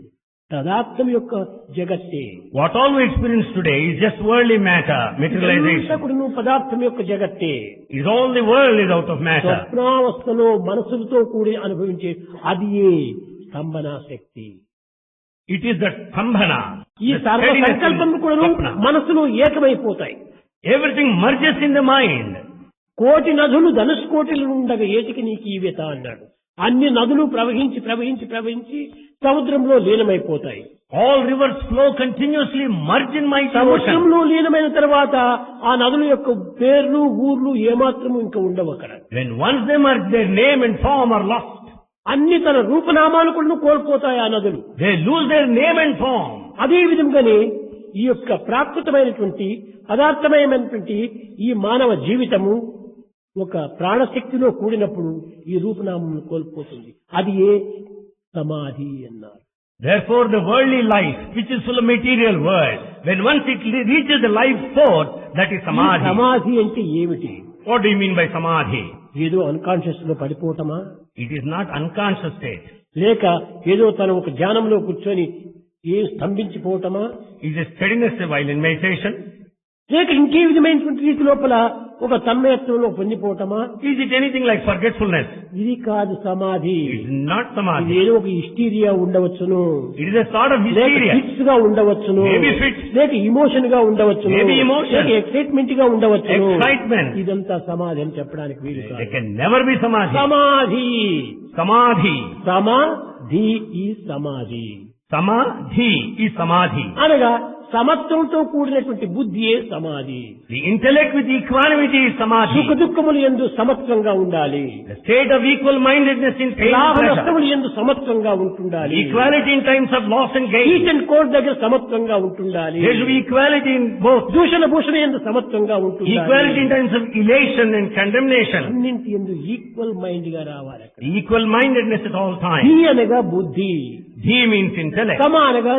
పదార్థం యొక్క జగత్తే. What all we experience today is just worldly matter, ఇదంతా materialization. కూడాను పదార్థం యొక్క జగత్తే. Is all the world is out of matter. స్వప్నావస్థలో మనసులతో కూడి అనుభవించే అది ఏ స్తంభన శక్తి. It is the Sambhana. ఈ the సర్వ steadiness in సంకల్పం కూడాను Swapna. మనసులో ఏకమైపోతాయి. Everything merges in the mind. కోటి నదులు ధనుష్కోటిలు ఉండగా ఏటికి నీకు ఈ వ్యత అన్నాడు. అన్ని నదులు ప్రవహించి ప్రవహించి ప్రవహించి సముద్రంలో లీనమైపోతాయి. All rivers flow continuously, merge in my ocean. సముద్రంలో లీనమైన తర్వాత ఆ నదుల యొక్క పేర్లు ఊర్లు ఏమాత్రము ఇంకా ఉండవు అక్కడ. When once they merge, their name and form are lost. అన్ని తన రూపనామాలు కూడా కోల్పోతాయి ఆ నదులు. They lose their name and form. అదే విధంగానే ఈ యొక్క ప్రాకృతమైనటువంటి పదార్థమయమైనటువంటి ఈ మానవ జీవితము ఒక ప్రాణశక్తిలో కూడినప్పుడు ఈ రూపనామం కోల్పోతుంది. అది ఏ సమాధి అన్నారు. Therefore, the worldly life, which is full of material world, when once it reaches the life force, that is ఈ samadhi. సమాధి అంటే ఏమిటి? What do you mean by samadhi? ఏదో అన్కాన్షియస్ లో పడిపోవటమా, It is not unconscious state. లేక ఏదో తన ఒక ధ్యానంలో కూర్చొని ఏం స్తంభించిపోవటమా, It is steadiness while in meditation. లేక ఇంకే విధమైనటువంటి రీతి లోపల ఒక తన్మయత్వంలో పొందిపోవటమా? Is it anything like forgetfulness? ఇది కాదు సమాధి. It is not ఇది samadhi. ఏదో ఒక హిస్టీరియా ఉండవచ్చును, It is a sort of లేక hysteria. ఫిట్స్ గా ఉండవచ్చును, Maybe fits. లేక ఇమోషన్ గా ఉండవచ్చును, Maybe emotion. లేక ఎక్సైట్మెంట్ గా ఉండవచ్చును. Excitement. ఇదంతా సమాధి అని చెప్పడానికి వీలు They కాదు. can never be samadhi. సమాధి, Samadhi. సమాధి ఈ సమాధి Samadhi is samadhi. అనగా సమత్వంతో కూడినటువంటి బుద్ధియే సమాధి. The intellect with equanimity is samadhi. సుఖ దుఃఖములు యందు సమత్వంగా ఉండాలి. The state of equal-mindedness in pain లాభ and pleasure. నష్టములు యందు సమత్వంగా ఉంటుండాలి. Equality in times of loss and heat gain. And cold దగ్గర సమత్వంగా ఉంటుండాలి. There should be equality in both. దూషణ భూషణ యందు సమత్వంగా ఉంటుండాలి. Equality in times of elation and condemnation. అన్నింటి యందు ఈక్వల్ మైండ్ గా రావాలి. అక్కడ Equal-mindedness at all he times. అనగా బుద్ధి, Dhi means intellect. సమ అనగా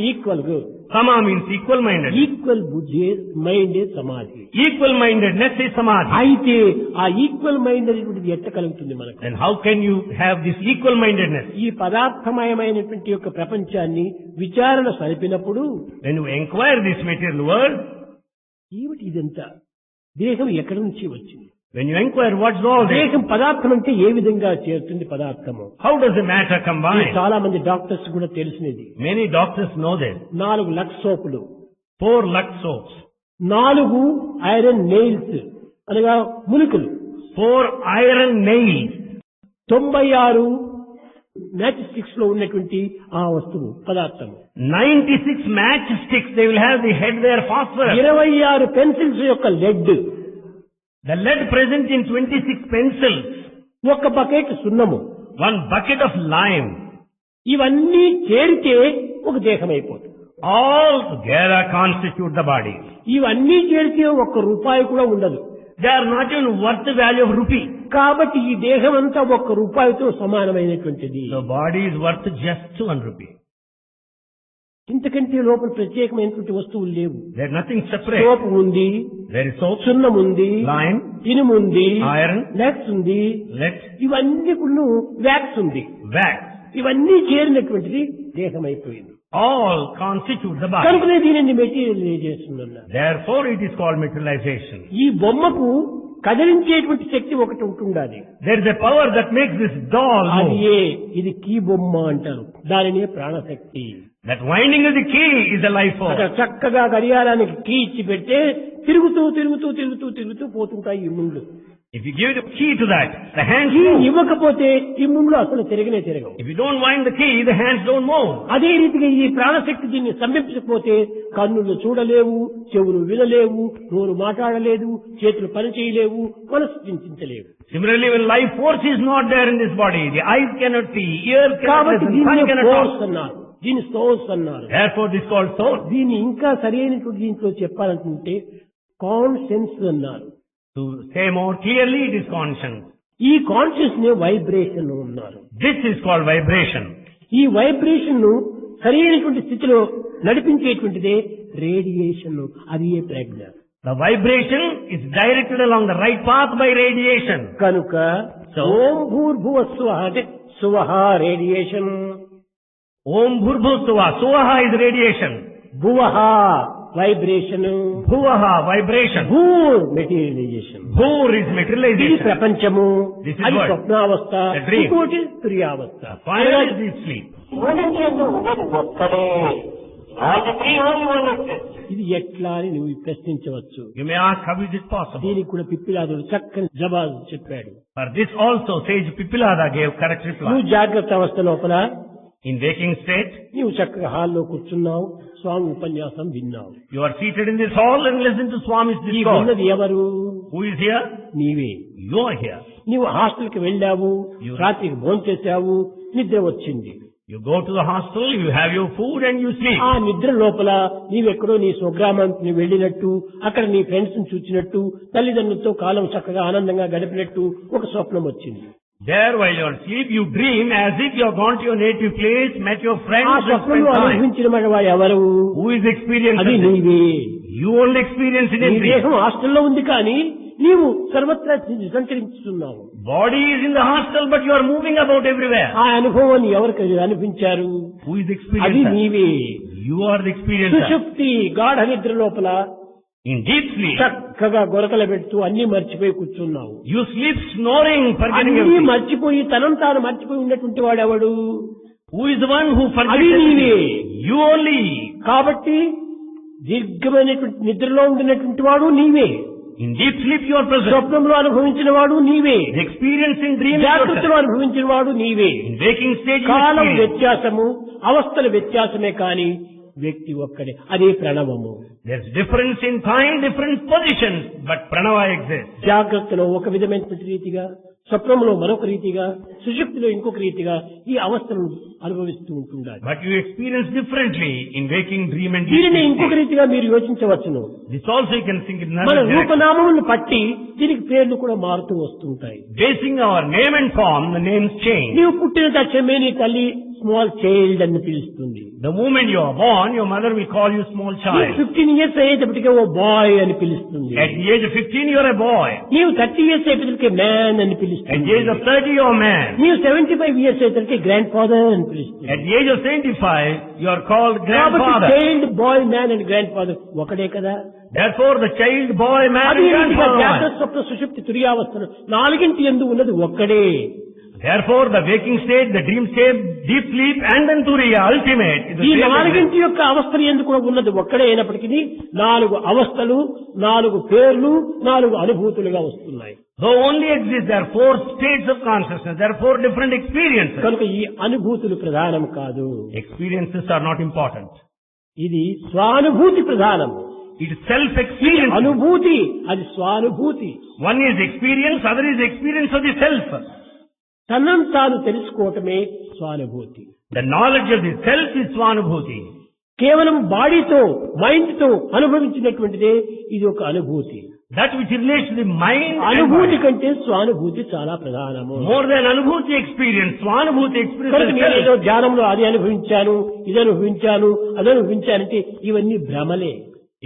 ఈక్వల్ గా. Sama means equal-mindedness. ఈక్వల్ బుద్ధి మైండే సమాధి. Equal-mindedness is samadhi. అయితే ఆ ఈక్వల్ మైండ్ అనేటువంటిది ఎట్ట కలుగుతుంది మనకు? Then how can you have this equal-mindedness? ఈ పదార్థమయమైనటువంటి యొక్క ప్రపంచాన్ని విచారణ సరిపినప్పుడు When you inquire this material world, ఏమిటి ఇదంతా? దేహం ఎక్కడి నుంచి వచ్చింది? when you inquire what's all this, దేహం పదార్థం అంటే ఏ విధంగా చేరుతుంది పదార్థము? how does the matter ఇది combine? చాలా మంది డాక్టర్స్ కూడా తెలిసినది. Many doctors know this. 4 Lux సోపులు, 4 Lux soaps, 4 ఐరన్ నెయిల్స్ అనగా ములుకులు, 4 iron nails, 96 మ్యాచ్ స్టిక్స్ లో ఉన్నటువంటి ఆ వస్తువు పదార్థము, 96 matchsticks, they will have the head there phosphorus. 26 pencils యొక్క lead, The lead present in 26 pencils, 1 bucket సున్నము, 1 bucket of lime, ఇవన్నీ చేరితే ఒక దేహం అయిపోతుంది. all together constitute the body. ఇవన్నీ చేరితే 1 రూపాయి కూడా ఉండదు. They are not even worth the value of rupee. కాబట్టి ఈ దేహం అంతా 1 రూపాయితో సమానమైనటువంటిది. The body is worth just 1 rupee. ఇంతకంటే లోపల ప్రత్యేకమైనటువంటి వస్తువులు లేవు. There is nothing separate. సోపు ఉంది, There is soap, సున్నం ఉంది, lime, ఇనుము ఉంది, iron, లెక్స్ ఉంది, lead, ఇవన్నీ కూడా వ్యాక్స్ ఉంది. wax. ఇవన్నీ చేరినటువంటిది దేహం అయిపోయింది. All constitute the body. కనుకనే దీనిని మెటీరియలైజేషన్ అన్నారు. Therefore it is called materialization. ఈ బొమ్మకు కదిలించేటువంటి శక్తి ఒకటి ఉంటుండాలి. There is a power that makes this doll అది move. ఇది కీ బొమ్మ అంటారు. దానినే ప్రాణశక్తి. That winding of the key is a life అక్కడ force. చక్కగా గడియారానికి కీ ఇచ్చి పెడితే తిరుగుతూ తిరుగుతూ తిరుగుతూ తిరుగుతూ పోతుంటాయి ఈ ముండ్లు. If you give the key to that, the hands key move. ఇవ్వకపోతే ఈ ముండ్లు అసలు తిరగవు. If you don't wind the key, the hands don't move. అదే రీతిగా ఈ ప్రాణశక్తి దీన్ని స్తంభించకపోతే కన్నులు చూడలేవు, చెవులు వినలేవు, నోరు మాట్లాడలేదు, చేతులు పని చేయలేవు, మనసు చింతించలేవు. Similarly, when life force is not there in this body, the eyes cannot see, ear cannot కాబట్టి listen, దీన్ని tongue cannot ఫోర్స్ talk. అన్నారు. దీని సోల్స్ అన్నారు. Therefore this is called soul. దీన్ని ఇంకా సరైనటువంటి దీంట్లో చెప్పాలనుకుంటే కాన్షియన్స్ అన్నారు. To say more clearly, it is conscience. ఈ కాన్షియన్స్ నే వైబ్రేషన్ అన్నారు. This is called vibration. ఈ వైబ్రేషన్ ను సరైనటువంటి స్థితిలో నడిపించేటువంటిదే రేడియేషన్. అది ఏ ప్రజ్ఞ. The vibration is directed along the right path by radiation. కనుక ఓం భూర్భువ స్వః అంటే స్వః radiation, Om Bhurbhusva. Suvaha is radiation. భువః వైబ్రేషన్, Bhuvaha vibration. భూర్ మెటీరియలైజేషన్. Bhur is ఇది materialization. ప్రపంచము, This is అది what? స్వప్నావస్థ, A dream. ఇంకోటి తుర్యావస్థ. Finally is sleep. ఇది ఎట్లా అని నువ్వు ప్రశ్నించవచ్చు. You may ask, how is it possible? దీనికి కూడా పిప్పిలాదుడు చక్కని జవాబు చెప్పాడు. For this also sage Pipilada gave correct నువ్వు reply. జాగ్రత్త అవస్థ లోపల In waking state, నీవు చక్కగా హాల్లో కూర్చున్నావు, స్వామి ఉపన్యాసం విన్నావు. you are seated in this hall and listen to Swami's ఈ discourse. విన్నది ఎవరు? Who is here? నీవే. You are here. నీవు హాస్టల్కి వెళ్ళావు, You- రాత్రికి భోంచేసావు, నిద్ర వచ్చింది. You go to the hostel, you have your food and you sleep. ఆ నిద్ర లోపల నీవెక్కడో నీ స్వగ్రామానికి నీవు వెళ్ళినట్టు, అక్కడ నీ ఫ్రెండ్స్ ని చూసినట్టు, తల్లిదండ్రులతో కాలం చక్కగా ఆనందంగా గడిపినట్టు ఒక స్వప్నం వచ్చింది. There while you are asleep, you dream as if you have gone to your native place, met your friends ఆ and spent స్వప్నంలో time. అనుభవించిన వాడు ఎవరు? Who is experiencing అది this? నీవే. You only experience in a నీ dream. దేహం హాస్టల్లో ఉంది కానీ నీవు సర్వత్రా సంచరిస్తున్నావు. Body is in the hostel, but you are moving about everywhere. ఆ అనుభవాన్ని ఎవరికి అనిపించారు? Who is the అది experiencer? నీవే. You are the experiencer. సుషుప్తి గాఢ నిద్ర లోపల In deep sleep, చక్కగా గొరకలు పెడుతూ అన్ని మర్చిపోయి కూర్చున్నావు. you sleep snoring, forgetting అన్ని everything. మర్చిపోయి తనంతా తాను మర్చిపోయి ఉన్నటువంటి వాడెవడు? Who is the one who forgets అది నీవే. everything? You only. కాబట్టి దీర్ఘమైనటువంటి నిద్రలో ఉండినటువంటి వాడు నీవే. In deep sleep you are present. స్వప్నంలో అనుభవించిన వాడు నీవే. The experience in dream is జాగ్రత్తలో yourself. అనుభవించిన వాడు నీవే. In waking state you column experience. వ్యత్యాసము, అవస్థల వ్యత్యాసమే కాని వ్యక్తి ఒక్కడే. అదే ప్రణవము. There's difference in time, different positions, but pranava exists. జాగ్రత్తలో ఒక విధమైనటువంటి రీతిగా, స్వప్నంలో మరొక రీతిగా, సుషుప్తిలో ఇంకొక రీతిగా ఈ అవస్థను అనుభవిస్తూ ఉంటుండాలి. But you experience differently in waking, dream and దీనిని sleep. ఇంకొక రీతిగా మీరు యోచించవచ్చును. This also you can think in మన another direction. రూపనామములను పట్టి దీనికి పేర్లు కూడా మారుతూ వస్తుంటాయి. Basing our name and form, the names change. నీవు పుట్టిన తక్షణమే నీ తల్లి స్మాల్ చైల్డ్ అని పిలుస్తుంది. The moment you are born, your mother will call you small నీవు child. 15 years అయ్యేటప్పటికే ఓ బాయ్ అని పిలుస్తుంది. At the age of 15, you are a boy. నీవు 30 years అయ్యేటప్పటికే మ్యాన్ అని At పిలుస్తుంది. the age of 30, you are a man. నీవు 75 years అయ్యేటప్పటికే grand father అని పిలుస్తుంది. At the age of 75, you are called కాబట్టి grandfather. Child bye man and grand father ఒకటే కదా. Therefore, the child, boy, man అదే and రీతిగా grandfather. జాగ్రత్త స్వప్న సుషుప్తి తుర్యావస్థలు నాలుగింటి యందు ఉన్నది ఒక్కడే. Therefore, the waking state, the dream state, deep sleep, and then Turiya, ultimate, is the ఈ same as నాలుగింటి యొక్క అవస్థలు ఎందుకు కూడా ఉన్నది ఒక్కడే అయినప్పటికీ 4 అవస్థలు, 4 పేర్లు, 4 అనుభూతులుగా వస్తున్నాయి. though only exist, there are 4 states of consciousness, there are 4 different experiences. కనుక ఈ అనుభూతులు ప్రధానం కాదు. Experiences are not important. ఇది స్వానుభూతి ప్రధానం. It is self-experience. అనుభూతి అది స్వానుభూతి. One is experience, other is experience of the self. తనను తాను తెలుసుకోవటమే స్వానుభూతి. The knowledge of the self is Swanubhuti. కేవలం బాడీతో, మైండ్ తో అనుభవించినటువంటిదే ఇది ఒక అనుభూతి. That which relates to the mind and అనుభూతి body. కంటే స్వానుభూతి చాలా ప్రధానము. More than Anubhuti experience, Swanubhuti experience కనుక of నేను self. ఏదో ధ్యానంలో అది అనుభవించాను, ఇది అనుభవించాను, అది అనుభవించానంటే ఇవన్నీ భ్రమలే.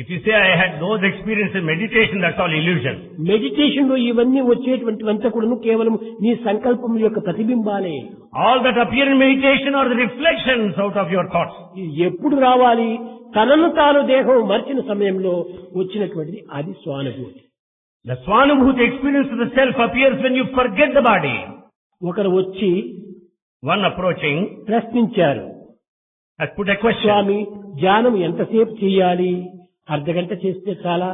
If you say I had those experiences in meditation, that's all illusion. Meditation లో ఇవన్నీ వచ్చేటువంటివంతా కూడా కేవలం నీ సంకల్పం యొక్క ప్రతిబింబాలే. All that appear in meditation are the reflections out of your thoughts. ఇది ఎప్పుడు రావాలి? తనను తాను దేహం మర్చిన సమయంలో వచ్చినటువంటిది అది స్వానుభూతి. The Swanubhuti experience of the self appears when you forget the body. ఒకరు వచ్చి One approaching ప్రశ్నించారు, has put a question. స్వామి ధ్యానం ఎంతసేపు చేయాలి? అర్ధగంట చేస్తే చాలా,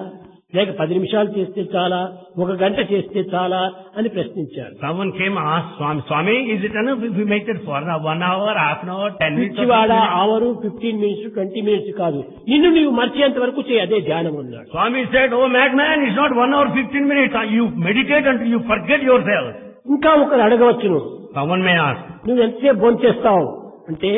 లేక 10 నిమిషాలు చేస్తే చాలా, 1 గంట చేస్తే చాలా అని ప్రశ్నించారు. Someone came and asked Swami, is it enough if we meditate for 1 hour, half an hour, 10 minutes? పిచ్చివాడ అవరు 15 మినిట్స్ 20 మినిట్స్ కాదు, నిన్ను నీవు మర్చేంత వరకు చేయి, అదే ధ్యానం అన్నాడు. Swami said, oh madman, it's not 1 hour, 15 minutes. You meditate until you forget yourself. ఇంకా ఒకరు అడగవచ్చును, Someone may ask, నువ్వు ఎంతసేపు భోంచేస్తావు అంటే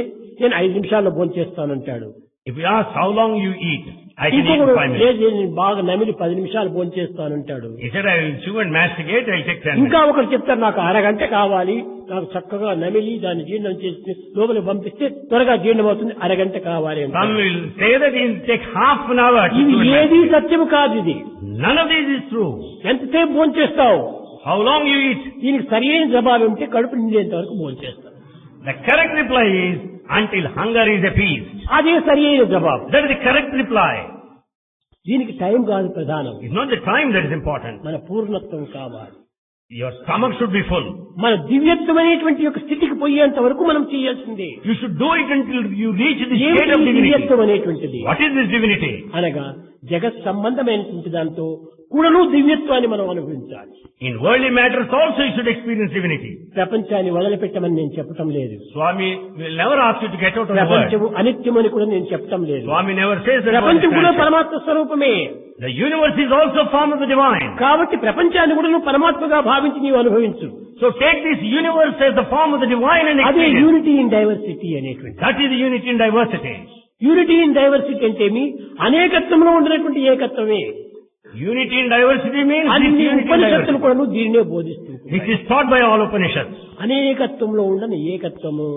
నేను 5 నిమిషాల్లో భోంచేస్తానంటాడు. If you ask how long you eat, I can eat in ఇంకొకడు 5 minutes. లేదు నేను బాగా నమిలి 10 నిమిషాలు భోంచేస్తానంటాడు. He said, I will chew and masticate, I'll take 10 ఇంకా minutes. ఒకరు చెప్తారు నాకు అరగంట కావాలి, నాకు చక్కగా నమిలి దాన్ని జీర్ణం చేసి లోపలికి పంపిస్తే త్వరగా జీర్ణం అవుతుంది, అరగంట కావాలి Some అంటారు. will say that it will take half an hour to ఇది chew and ఏది masticate. సత్యము కాదు. ఇది None of this is true. ఎంతసేపు భోంచేస్తావు? How long you eat? దీనికి సరి అయిన జవాబు ఉంటే కడుపు నిండేంత వరకు భోంచేస్తావు. The correct reply is until hunger is appeased. అదే సరి అయిన జవాబు. That is the correct reply. దీనికి టైం కాదు ప్రధానం, It's not the time that is important. మన పూర్ణత్వం కావాలి. Your stomach should be full. మన దివ్యత్వమైనటువంటి యొక్క స్థితికి పోయేంత వరకు మనం చేయాల్సిందే. You should do it until you reach the state ఏమిటి of ఈ divinity. దివ్యత్వం అనేటువంటిది? What is this divinity? అనగా జగత్ సంబంధమైనటువంటి దాంతో కూడాను దివ్యత్వాన్ని మనం అనుభవించాలి. In worldly matters also you should experience divinity. ప్రపంచాన్ని వదిలిపెట్టమని నేను చెప్పటం లేదు. Swami will never ask you to get out of the world. ప్రపంచము అనిత్యమని కూడా నేను చెప్పటం లేదు. Swami never says that. ప్రపంచం కూడా world is పరమాత్మ స్వరూపమే. The universe is also a form of the divine. కాబట్టి ప్రపంచాన్ని కూడా నువ్వు పరమాత్మగా భావించి నీవు అనుభవించు. So take this universe as the form of the divine and అదే experience. యూనిటీ ఇన్ డైవర్సిటీ అనేటువంటి. That is the unity in diversity. Unity in diversity అంటే అనేకత్వంలో ఉండినటువంటి ఏకత్వమే. Unity in diversity means this అన్ని unity in ఉపనిషత్తులు diversity. కూడా దీనినే బోధిస్తుంది. This is taught by all Upanishads. అనేకత్వంలో ఉండని ఏకత్వము.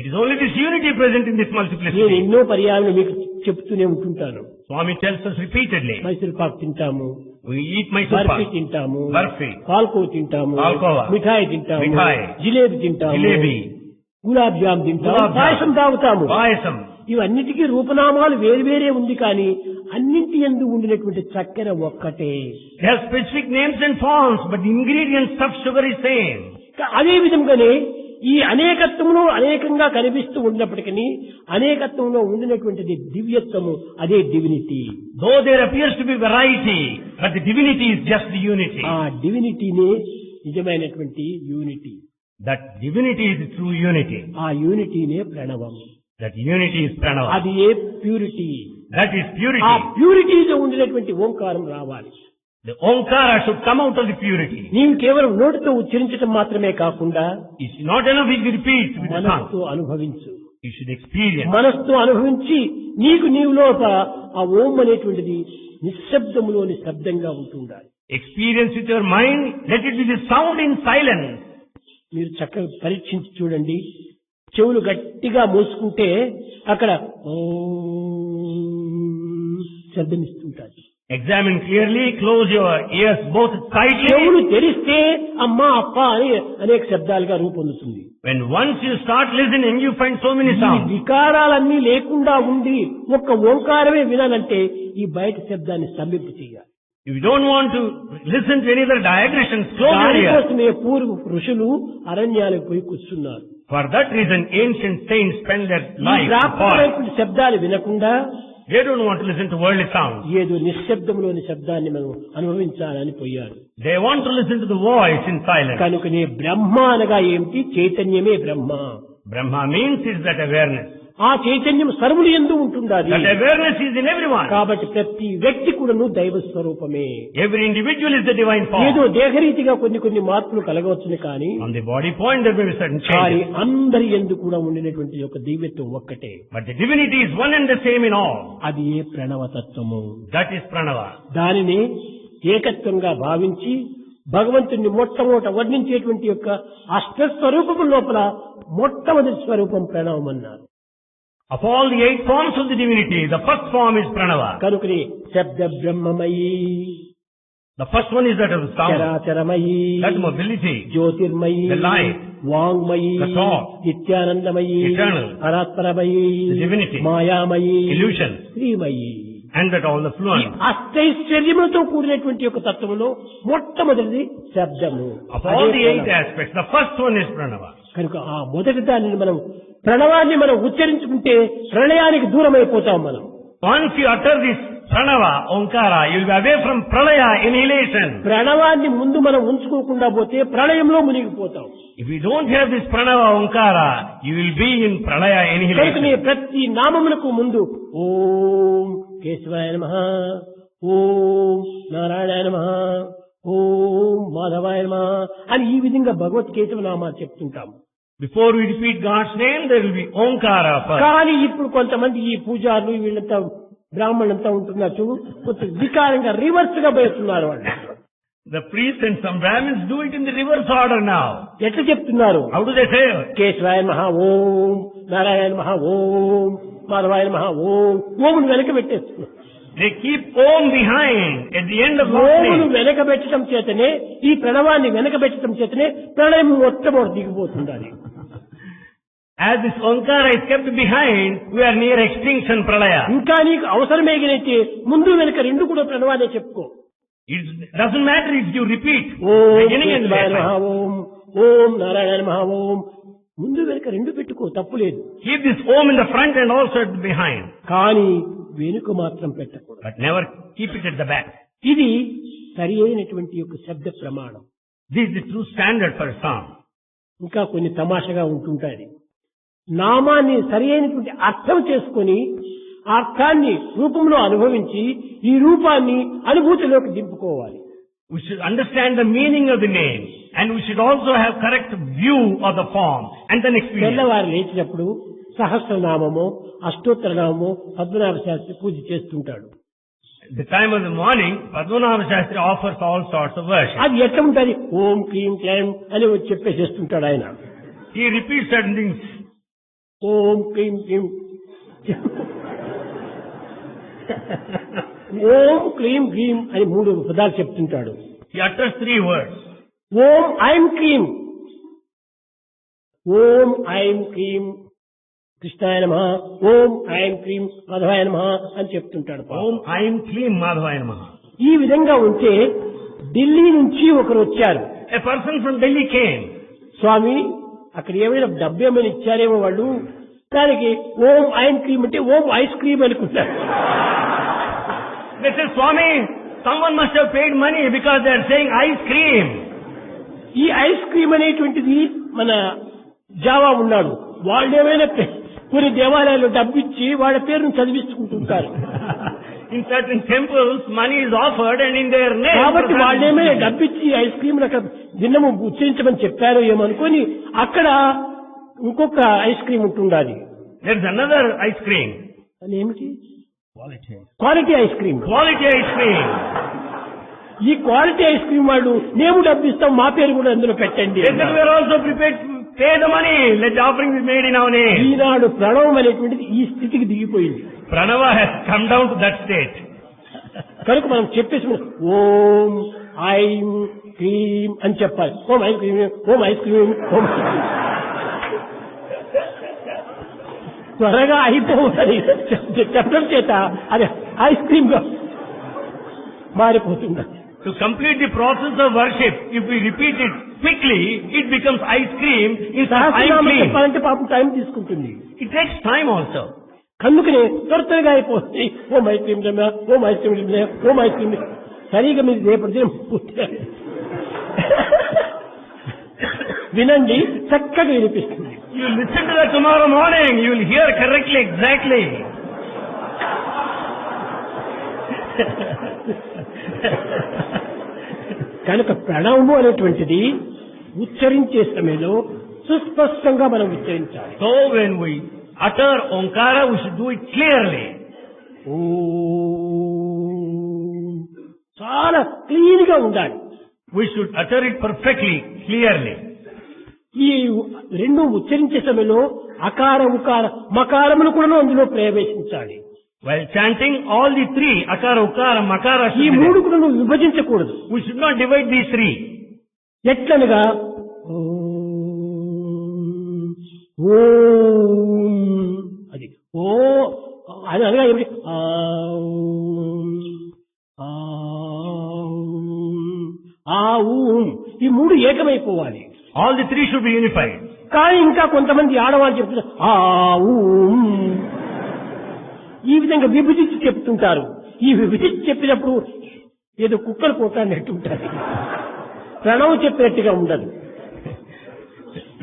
It is only this unity present in this నేను multiplicity. ఎన్నో పర్యాలను మీకు చెప్తూనే ఉంటుంటాను. Swami tells us repeatedly. Mysore Pak తింటాము, We eat Mysore barfi pak, తింటాము, Barfi, పాల్కో తింటాము, పాల్కోవా, మిఠాయి తింటాము, మిఠాయి, జిలేబీ తింటాము, jalebi, గులాబ్ జామ్ తింటాము, గులాబ్ జామ్, పాయసం తాగుతాము. payasam. ఇవన్నిటికీ రూపనామాలు వేరువేరే ఉంది కానీ అన్నింటి యందు ఉండినటువంటి చక్కెర ఒక్కటే. They have specific names and forms, but the ingredients of sugar is same. అదే విధంగానే ఈ అనేకత్వంలో అనేకంగా కనిపిస్తూ ఉన్నప్పటికీ అనేకత్వంలో ఉండినటువంటిది దివ్యత్వము, అదే divinity. Though there appears to be variety, but the divinity is just the unity. ఆ డివినిటీనే నిజమైనటువంటి unity. That divinity is the true unity. ఆ యూనిటీనే ప్రణవం. That unity is pranava. అది ఏ ప్యూరిటీ. That is ఆ purity. ప్యూరిటీలో ఉండినటువంటి ఓంకారం రావాలి. The Omkara should come out of the purity. నీవు కేవలం నోటితో ఉచ్చరించడం మాత్రమే కాకుండా It's not enough if you repeat with the మనస్సుతో tongue. అనుభవించు. You should experience. మనస్సుతో అనుభవించి నీవు లోపల ఆ ఓం అనేటువంటిది నిశ్శబ్దములోని శబ్దంగా ఉంటుండాలి. Experience with your mind. Let it be the sound in silence. మీరు చక్కగా పరీక్షించి చూడండి. చెవులు గట్టిగా మూసుకుంటే అక్కడ శబ్దమిస్తుంటారు. Examine clearly. Close your ears both tightly. చెవులు తెరిస్తే అమ్మా అప్ప అని అనేక శబ్దాలుగా రూపొందుతుంది. When once you start listening, you find so many ఈ sounds. వికారాలన్నీ లేకుండా ఉండి ఒక్క ఓంకారమే వినాలంటే ఈ బయట శబ్దాన్ని స్తంభింపు చేయాలి. If you don't want to listen to any other digressions, close your ears. దానికోసమే పూర్వ ఋషులు అరణ్యాలకు పోయి కూర్చున్నారు. For that reason, ancient saints spend their ఈ life in forest. ప్రాప్తమైనటువంటి శబ్దాలు వినకుండా They don't want to listen to worldly sounds. ఏదో నిశ్శబ్దంలోని శబ్దాన్ని మనం అనుభవించాలని పోయారు. They want to listen to the voice in silence. కనుకనే బ్రహ్మ అనగా ఏమిటి? చైతన్యమే బ్రహ్మ. Brahma means is that awareness. ఆ చైతన్యం సర్వులు యందు ఉంటుండాలి. That awareness is in everyone. కాబట్టి ప్రతి వ్యక్తి కూడాను దైవ స్వరూపమే. Every individual is the divine ఏదో form. దేహరీతిగా కొన్ని మార్పులు కలగవచ్చును కానీ On the body point there may be certain కానీ changes. అందరి యందు కూడా ఉండినటువంటి యొక్క దివ్యత్వం ఒక్కటే. But the divinity is one and the same in all. అది ఏ ప్రణవతత్వము. That is pranava. దానిని ఏకత్వంగా భావించి భగవంతుని మొట్టమొదట వర్ణించేటువంటి యొక్క అష్టస్వరూపము లోపల మొట్టమొదటి స్వరూపం ప్రణవం అన్నారు. Of all the 8 forms of the divinity, the first form is pranava. కనుకని శబ్ద బ్రహ్మమయీ, The first one is that of the sound. చరాచరమయీ, That mobility. Jyothirmayi, The light. వాంగ్మయీ, The thought. నిత్యానందమయీ, Eternal. పరాత్పరమయీ, The divinity. మాయామయీ, Illusion. శ్రీమయీ. And that all the ఈ fluent. అష్టైశ్వర్యములతో కూడినటువంటి యొక్క తత్వములో మొట్టమొదటిది శబ్దము. Of all అదే the 8 ప్రణవం. aspects, the first one is pranava. కనుక ఆ మొదటి దానిని మనం ప్రణవాన్ని మనం ఉచ్చరించుకుంటే ప్రళయానికి దూరం అయిపోతాం మనం. Once you utter this pranava, omkara, you will be away from pralaya, annihilation. ప్రణవాన్ని ముందు మనం ఉంచుకోకుండా పోతే ప్రళయంలో మునిగిపోతాం. If you don't have this pranava, omkara, you will be in pralaya, కనుకనే annihilation. ప్రతి నామమునకు ముందు ఓం కేశవాయ నమః, ఓం నారాయణాయ నమః, ఓం మాధవాయ నమః అని ఈ విధంగా భగవత్ కేశవ నామాలు చెప్తుంటాం. Before we repeat God's name, there will be Omkara first. కానీ ఇప్పుడు కొంతమంది ఈ పూజారులు వీళ్ళంతా బ్రాహ్మణులంతా ఉంటున్నారు చూడు, కొంచెం వికారంగా రివర్స్ గా పోతున్నారు వాళ్ళు. The priests and some Brahmins do it in the reverse order now. ఎట్లా చెప్తున్నారు? How do they say? కేశవాయ మహా ఓం, నారాయణ మహా ఓం, మాధవాయ మహా ఓం, ఓమును వెనక పెట్టేస్తున్నారు. They keep Om behind at the end of God's ఓమును name. వెనక పెట్టడం చేతనే, ఈ ప్రణవాన్ని వెనక పెట్టడం చేతనే ప్రళయం మొట్టమొదటి దిగిపోతుండాలి. As this Omkara is kept behind, we are near extinction pralaya. ఇంకా నీకు అవసరమేగినైతే ముందు వెనక రెండు కూడా ప్రణవాలే చెప్పుకో. It doesn't matter if you repeat Om beginning and కేశవాయ end. మహా ఓం, ఓం నారాయణ మహా ఓం, ముందు వెనక రెండు పెట్టుకో, తప్పు లేదు. Keep this Om in the front and also at the behind. కానీ వెనుక మాత్రం పెట్టకూడదు. But never keep it at the back. ఇది సరి అయినటువంటి యొక్క శబ్ద ప్రమాణం. This is the true standard for a song. ఇంకా కొన్ని తమాషగా ఉంటుంటాయి. నామాన్ని సరి అయినటువంటి అర్థం చేసుకొని ఆ అర్థాన్ని రూపంలో అనుభవించి ఈ రూపాన్ని అనుభూతిలోకి దింపుకోవాలి. We should understand the meaning of the name and we should also have correct view of the form and then experience. తెల్లవారు లేచినప్పుడు సహస్రనామము, అష్టోత్తర నామము, పద్మనాభ శాస్త్రి పూజ చేస్తుంటాడు. At the time of the morning, Padmanabha Shastri offers all sorts of worship. అది ఎట్లా ఉంటుంది? ఓం క్లీం క్లైం అని చెప్పేసేస్తుంటాడు ఆయన. He repeats certain things. ఓం క్లీం క్లీం, ఓం క్లీం క్లీం అని 3 పదాలు చెప్తుంటాడు. He utters 3 words. ఓం ఐం క్లీం, ఓం ఐం క్లీం కృష్ణాయ నమః, ఓం ఐం క్లీం మాధవాయ నమః అని చెప్తుంటాడు. Om Aim Klim Madhavaya Namaha. ఈ విధంగా ఉంటే ఢిల్లీ నుంచి ఒకరు వచ్చారు. A person from Delhi came. స్వామి, అక్కడ ఏమైనా డబ్బు ఏమైనా ఇచ్చారేమో వాళ్ళు, దానికి ఓం ఐం క్రీమ్ అంటే ఓం ఐస్ క్రీమ్ అనుకుంటారు. They said, Swami, someone must have paid money because they are saying ice cream. ఈ ఐస్ క్రీమ్ అనేటువంటిది మన జావా ఉన్నాడు, వాళ్ళు ఏమైనా కొన్ని దేవాలయాల్లో డబ్బిచ్చి వాళ్ళ పేరును చదివించుకుంటుంటారు. In certain temples, money is offered and in their name. కాబట్టి వాళ్ళేమైనా డబ్బిచ్చి ఐస్ క్రీమ్ అక్కడ దిన్నము ఉచ్చరించమని చెప్పారో ఏమనుకొని అక్కడ ఇంకొక ఐస్ క్రీమ్ ఉంటుండాలి. There is another ice cream. అది ఏమిటి? Quality. Quality ice cream. Quality ice cream. ఈ క్వాలిటీ ఐస్ క్రీమ్ వాళ్ళు మేము డబ్బిస్తాం, మా పేరు కూడా అందులో పెట్టండి. They said, we are also prepared to pay the money. Let the offering be made in our name. ఈనాడు ప్రణవం అనేటువంటిది ఈ స్థితికి దిగిపోయింది. Pranava has come down to that state. కనుక మనం చెప్పేసి ఓం ఐం క్రీం అని చెప్పాలి. ఓం ఐస్ క్రీమ్, ఓం ఐస్ క్రీమ్, ఓం త్వరగా అయిపోవాలి చెప్పడం చేత అది ఐస్ క్రీమ్ గా మారిపోతుంది. To complete the process of worship, if we repeat it quickly, it becomes ice cream instead of ice Sahasranamam cream. చెప్పాలంటే పాపం టైం తీసుకుంటుంది. It takes time also. కనుకనే త్వరగా అయిపోతుంది. ఓం ఐస్ క్రీమ్, ఓం ఐస్ క్రీమ్, ఓం ఐస్ క్రీమ్. సరిగా మీరు రేపటి దినం పూర్తిగా వినండి, చక్కగా వినిపిస్తుంది. You listen to that tomorrow morning, you will hear correctly, exactly. కనుక ప్రణవము అనేటువంటిది ఉచ్చరించే సమయంలో సుస్పష్టంగా మనం ఉచ్చరించాలి. So when we utter Omkara, we should do it clearly. ఓం చాలా క్లీన్ గా ఉండాలి. We should utter it perfectly, clearly. ఈ రెండు ఉచ్చరించే సమయంలో అకార ఉకార మకారములు కూడా అందులో ప్రవేశించాలి. While chanting, all the 3, Akara, Ukara, Makara, ఈ should be 3 there. కూడా నువ్వు విభజించకూడదు. We should not divide these 3. ఎట్లనగా ఓం అది ఓ అది అనగా ఏమిటి? ఆ ఊం ఈ 3 ఏకమైపోవాలి. All the 3 should be unified. కానీ ఇంకా కొంతమంది ఆడవాళ్ళు చెప్తున్నారు ఆ ఊం, ఈ విధంగా విభజించి చెప్తుంటారు. ఈ విభజించి చెప్పినప్పుడు ఏదో కుక్కలు పోతాన్నట్టు ఉంటుంది, ప్రణవం చెప్పినట్టుగా ఉండదు.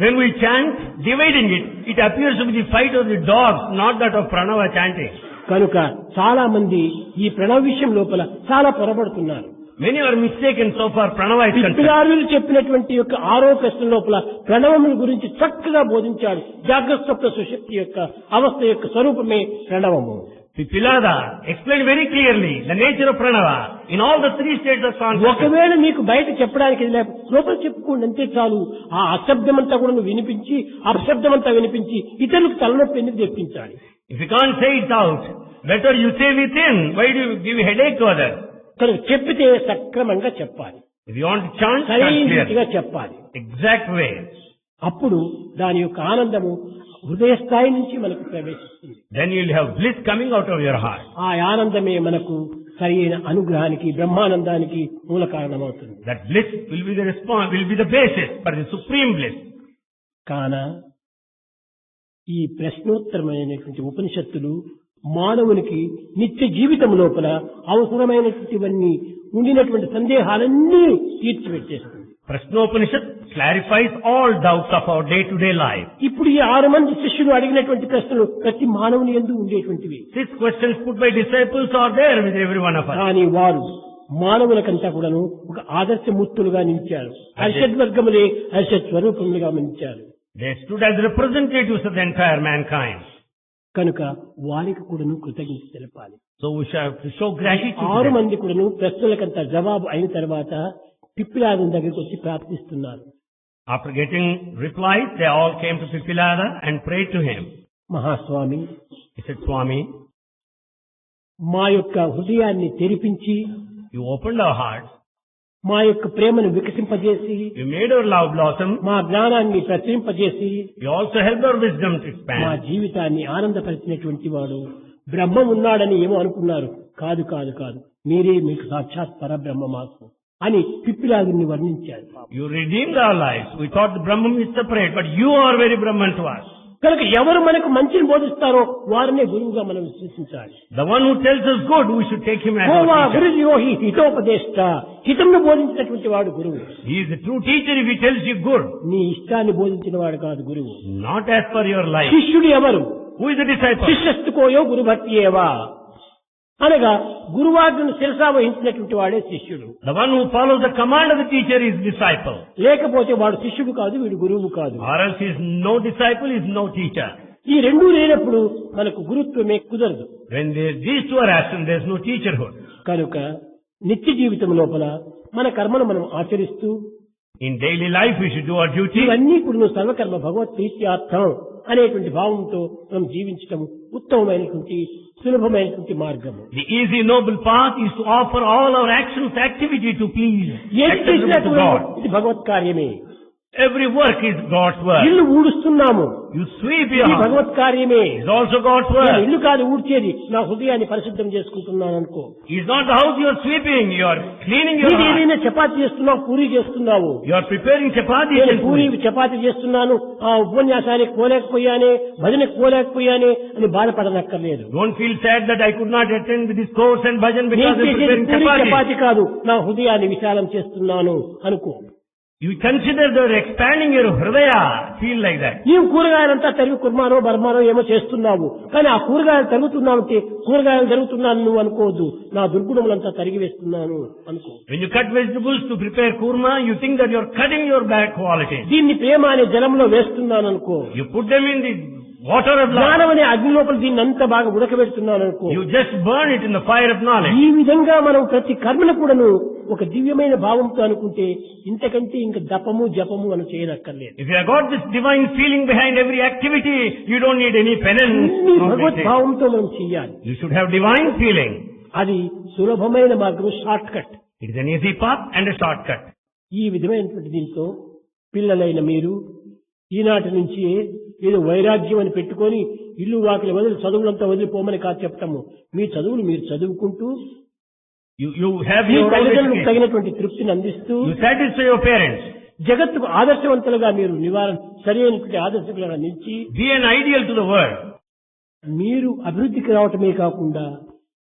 When we chant, dividing it, it appears to be the fight of the dogs, not that of Pranava chanting. కనుక చాలా మంది ఈ ప్రణవ విషయం లోపల చాలా పొరపడుతున్నారు. Many are mistaken so far Pranava is concerned. పిప్పిలాదులు చెప్పినటువంటి యొక్క 6వ ప్రశ్న లోపల ప్రణవముల గురించి చక్కగా బోధించాడు. జాగ్రత్త స్వప్న సుషుప్తి యొక్క అవస్థ యొక్క స్వరూపమే ప్రణవము. Pipilada explained very clearly the nature of Pranava in all the 3 states of consciousness. ఒకవేళ మీకు బయట చెప్పడానికి లోపల చెప్పుకోండి అంతే చాలు. ఆ అశబ్దమంతా కూడా నువ్వు వినిపించి అపశబ్దమంతా వినిపించి ఇతరులకు తలనొప్పి ఎందుకు తెప్పించాలి? If you can't say it out, better you say within. Why do you give headache to others? కనుక చెప్పితే సక్రమంగా చెప్పాలి. If you want to chant, chant సరైనదిగా clearly. చెప్పాలి. Exact way. అప్పుడు దాని యొక్క ఆనందము హృదయ స్థాయి నుంచి మనకు ప్రవేశిస్తుంది. Then you'll have bliss coming out of your heart. ఆ ఆనందమే మనకు సరైన అనుగ్రహానికి బ్రహ్మానందానికి మూల కారణమవుతుంది. That bliss will be the response, will be the basis for the supreme bliss. కాన ఈ ప్రశ్నోత్తరమైనటువంటి ఉపనిషత్తులు మానవునికి నిత్య జీవితం లోపల అవసరమైనటువంటివన్నీ ఉండినటువంటి సందేహాలన్నీ తీర్చిపెట్టేస్తుంది. Prashnopanishad clarifies all doubts of our day-to-day life. ఇప్పుడు ఈ 6 మంది శిష్యులు అడిగినటువంటి ప్రశ్నలు ప్రతి మానవుని యందు ఉండేటువంటివి. 6 questions put by disciples are there with every one of us. కానీ వారు మానవులకంతా కూడాను ఒక ఆదర్శమూర్తులుగా నిలిచారు. హర్షద్ వర్గములే హర్షద్ స్వరూపములుగా నిలిచారు. They stood as representatives of the entire mankind. కనుక వారికి కూడాను కృతజ్ఞత తెలపాలి. So we shall have to show gratitude. 6 మంది కూడాను ప్రశ్నలకంతా జవాబు అయిన తర్వాత పిప్పిలాదుని దగ్గరికి వచ్చి ప్రార్థిస్తున్నారు. After getting replies, they all came to Pipilada and prayed to him. Mahaswami, He said, Swami, మా యొక్క హృదయాన్ని తెరిపించి you opened our hearts, మా యొక్క ప్రేమను వికసింపజేసి you made our love blossom, మా జ్ఞానాన్ని ప్రసరింపజేసి you also helped our wisdom to మా expand. జీవితాన్ని ఆనందపరిచినటువంటి వాడు బ్రహ్మం ఉన్నాడని ఏమో అనుకున్నారు. కాదు కాదు కాదు, మీరే మీకు సాక్షాత్ పరబ్రహ్మ మాకు అని పిప్పిలాదుని వర్ణించారు. You redeemed our lives. We thought the Brahman is separate, but you are very Brahman to us. కనుక ఎవరు మనకు మంచిని బోధిస్తారో వారినే గురువుగా మనం విశ్వసించాలి. The one who tells us good, we should take him as Goa our teacher. గురుజో హి హితోపదేష్ట, హితంను బోధించినటువంటి వాడు గురువు. He is the true teacher if he tells you good, నీ ఇష్టాన్ని బోధించిన వాడు కాదు గురువు. not as per your life. శిష్యుడు ఎవరు? Who is the disciple? శిష్యస్తుకోయో గురుభక్తి ఏవా అనగా గురువాజ్ఞను శిరసా వహించినటువంటి వాడే శిష్యుడు. The one who follows the command of the teacher is disciple. లేకపోతే వాడు శిష్యుడు కాదు, వీడు గురువు కాదు. Or else he is no disciple, is no teacher. ఈ రెండూ లేనప్పుడు మనకు గురుత్వమే కుదరదు. When these two are absent, there is no teacherhood. కనుక నిత్య జీవితం లోపల మన కర్మను మనం ఆచరిస్తూ In daily life, we should do our duty. ఇవన్నీ కూడా సర్వకర్మ భగవత్ ప్రీత్యార్థం అనేటువంటి భావంతో మనం జీవించటం ఉత్తమమైనటువంటి సులభమైనటువంటి మార్గము. The easy noble path is to offer all our actions, activity to please, ఏది acceptable చేసినా to కూడా God. ఇది భగవత్ కార్యమే. Every work is God's work. ఇల్లు ఊడుస్తున్నాము, You sweep ఇది your house. Bhagwat కార్యమే. It's also God's నేను work. ఇల్లు కాదు ఊడ్చేది, నా హృదయాన్ని పరిశుద్ధం చేసుకుంటున్నాను అనుకో. It's not the house you are sweeping, you are cleaning your నీకు heart. ఏదైనా చపాతి చేస్తున్నావు, పూరి చేస్తున్నావు. You are preparing chapati. నేను పూరి చపాతి చేస్తున్నాను, ఆ ఉపన్యాసానికి పోలేకపోయానే, భజనకు పోలేకపోయానే అని బాధపడనక్కర్లేదు. Don't feel sad that I could not attend this course and bhajan నేను because I'm చేసేది preparing పూరి chapati. చపాతి కాదు, నా హృదయాన్ని విశాలం చేస్తున్నాను అనుకో. You consider that you're expanding your hridaya. Feel like that. నీవు కూరగాయలంతా తరిగి కుర్మానో బర్మానో ఏమో చేస్తున్నావు, కానీ ఆ కూరగాయలు తరుగుతున్నావంటే కూరగాయలు జరుగుతున్నాను నువ్వు అనుకోవద్దు, నా దుర్గుణములంతా తరిగి వేస్తున్నాను అనుకో. When you cut vegetables to prepare kurma, you think that you're cutting your bad quality. దీన్ని ప్రేమ అనే జలంలో వేస్తున్నాను అనుకో. You put them in the water of love. జ్ఞానం అనే అగ్ని లోపల దీన్ని అంతా బాగా ఉడకబెడుతున్నాను అనుకో. You just burn it in the fire of knowledge. ఈ విధంగా మనం ప్రతి కర్మను కూడాను ఒక దివ్యమైన భావంతో అనుకుంటే ఇంతకంటే ఇంకా దపము జపము అని చేయనక్కర్లేదు. If you have got this divine feeling behind every activity, you don't need any penance. అన్ని no భగవత్ meditation. భావంతో మనం చెయ్యాలి. You should have divine feeling. అది సులభమైన మార్గం, short cut. It is an easy path and a shortcut. ఈ విధమైనటువంటి దీంతో పిల్లలైన మీరు ఈనాటి నుంచి ఏదో వైరాగ్యం అని పెట్టుకొని ఇల్లు వాకిలి వదిలి చదువులంతా వదిలిపోమని కాదు చెప్తాము. మీ చదువులు మీరు చదువుకుంటూ You have me your own తల్లిదండ్రులకు education. తగినటువంటి తృప్తిని అందిస్తూ You satisfy your parents. జగత్తుకు ఆదర్శవంతులుగా మీరు సరైనటువంటి ఆదర్శకులుగా నిలిచి Be an ideal to the world. మీరు అభివృద్ధికి రావటమే కాకుండా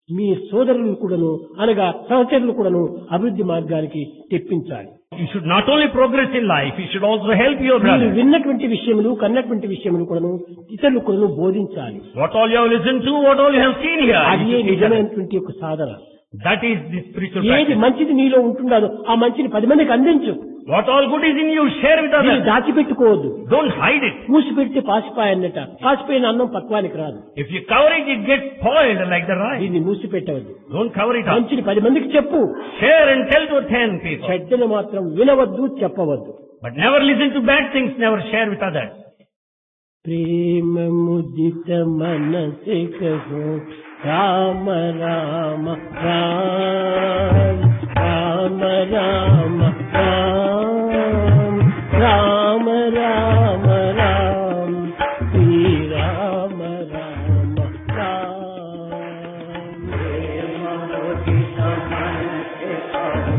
మీ సోదరులు కూడాను అనగా సహచరులు కూడాను అభివృద్ధి మార్గానికి తెప్పించాలి. You should not only progress in life, you should also help your మీరు brother. విన్నటువంటి విషయములు కన్నటువంటి విషయములు కూడాను ఇతరులు కూడాను బోధించాలి. What all you have listened to, what all you have seen here. అది you should teach others. నిజమైనటువంటి ఒక సాధన. That is the spiritual ఏది practice. మంచిది నీలో ఉంటుందో ఆ మంచిని 10 మందికి అందించు. What all good is in you, share with దీన్ని others. దాచిపెట్టుకోవద్దు. Don't hide it. మూసి పెడితే పాసిపోయన్నట. పాసిపోయిన అన్నం పక్వానికి రాదు. If you cover it, it gets spoiled like the rice. దీన్ని మూసి పెట్టవద్దు. Don't cover it up. మంచిని 10 మందికి చెప్పు. Share and tell to 10 people. చెడ్డను మాత్రం వినవద్దు, చెప్పవద్దు. But never listen to bad things, never share with others. प्रेम मुदित मन से कहो राम राम राम राम राम राम राम राम राम श्री राम राम राम प्रेम मुदित मन से कहो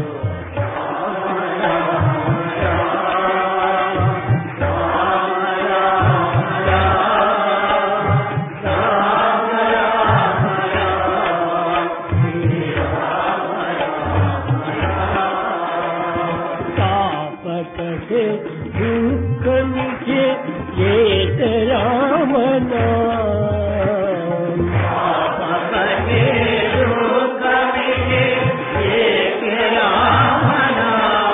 दुख मुझे एक राम नाम दुख मुझे एक राम नाम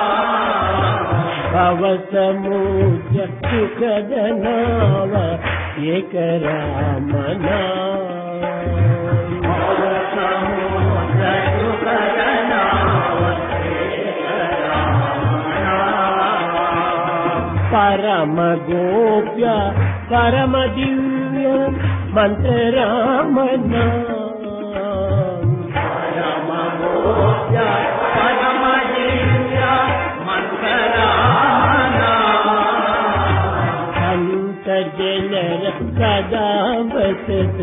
भव समुद्र सुख जनाव एक राम नाम भव समुद्र सुख जनाव परम गोप्य परम दिव्य मंत्र राम नाम परम गोप्य परम दिव्य मंत्र राम नाम संत जनर सदा बसत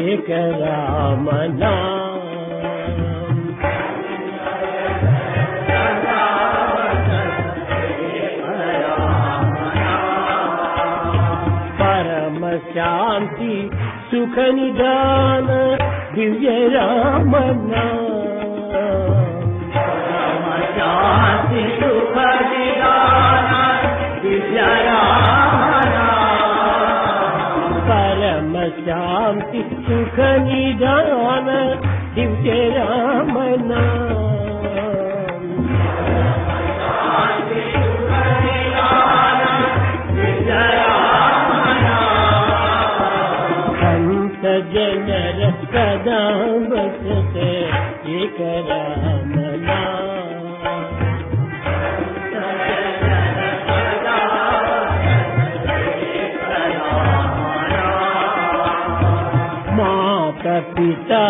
एक राम नाम शांति सुख निदान दिव्य राम नाम शांति सुख निदान दिव्य राम नाम परम शांति सुख निदान दिव्य राम नाम जनर सदा बसते एक राम नाम माता पिता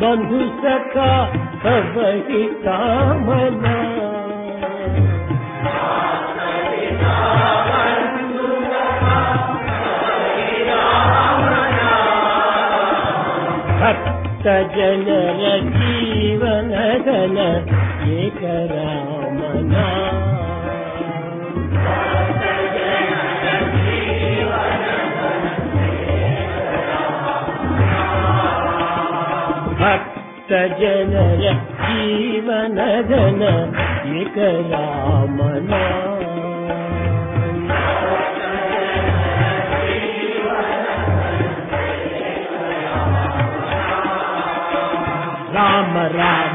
बंधु सखा सब ही कामना भक्त जनर जीवन धन एक राम नाम भक्त जनर जीवन धन एक राम नाम राम राम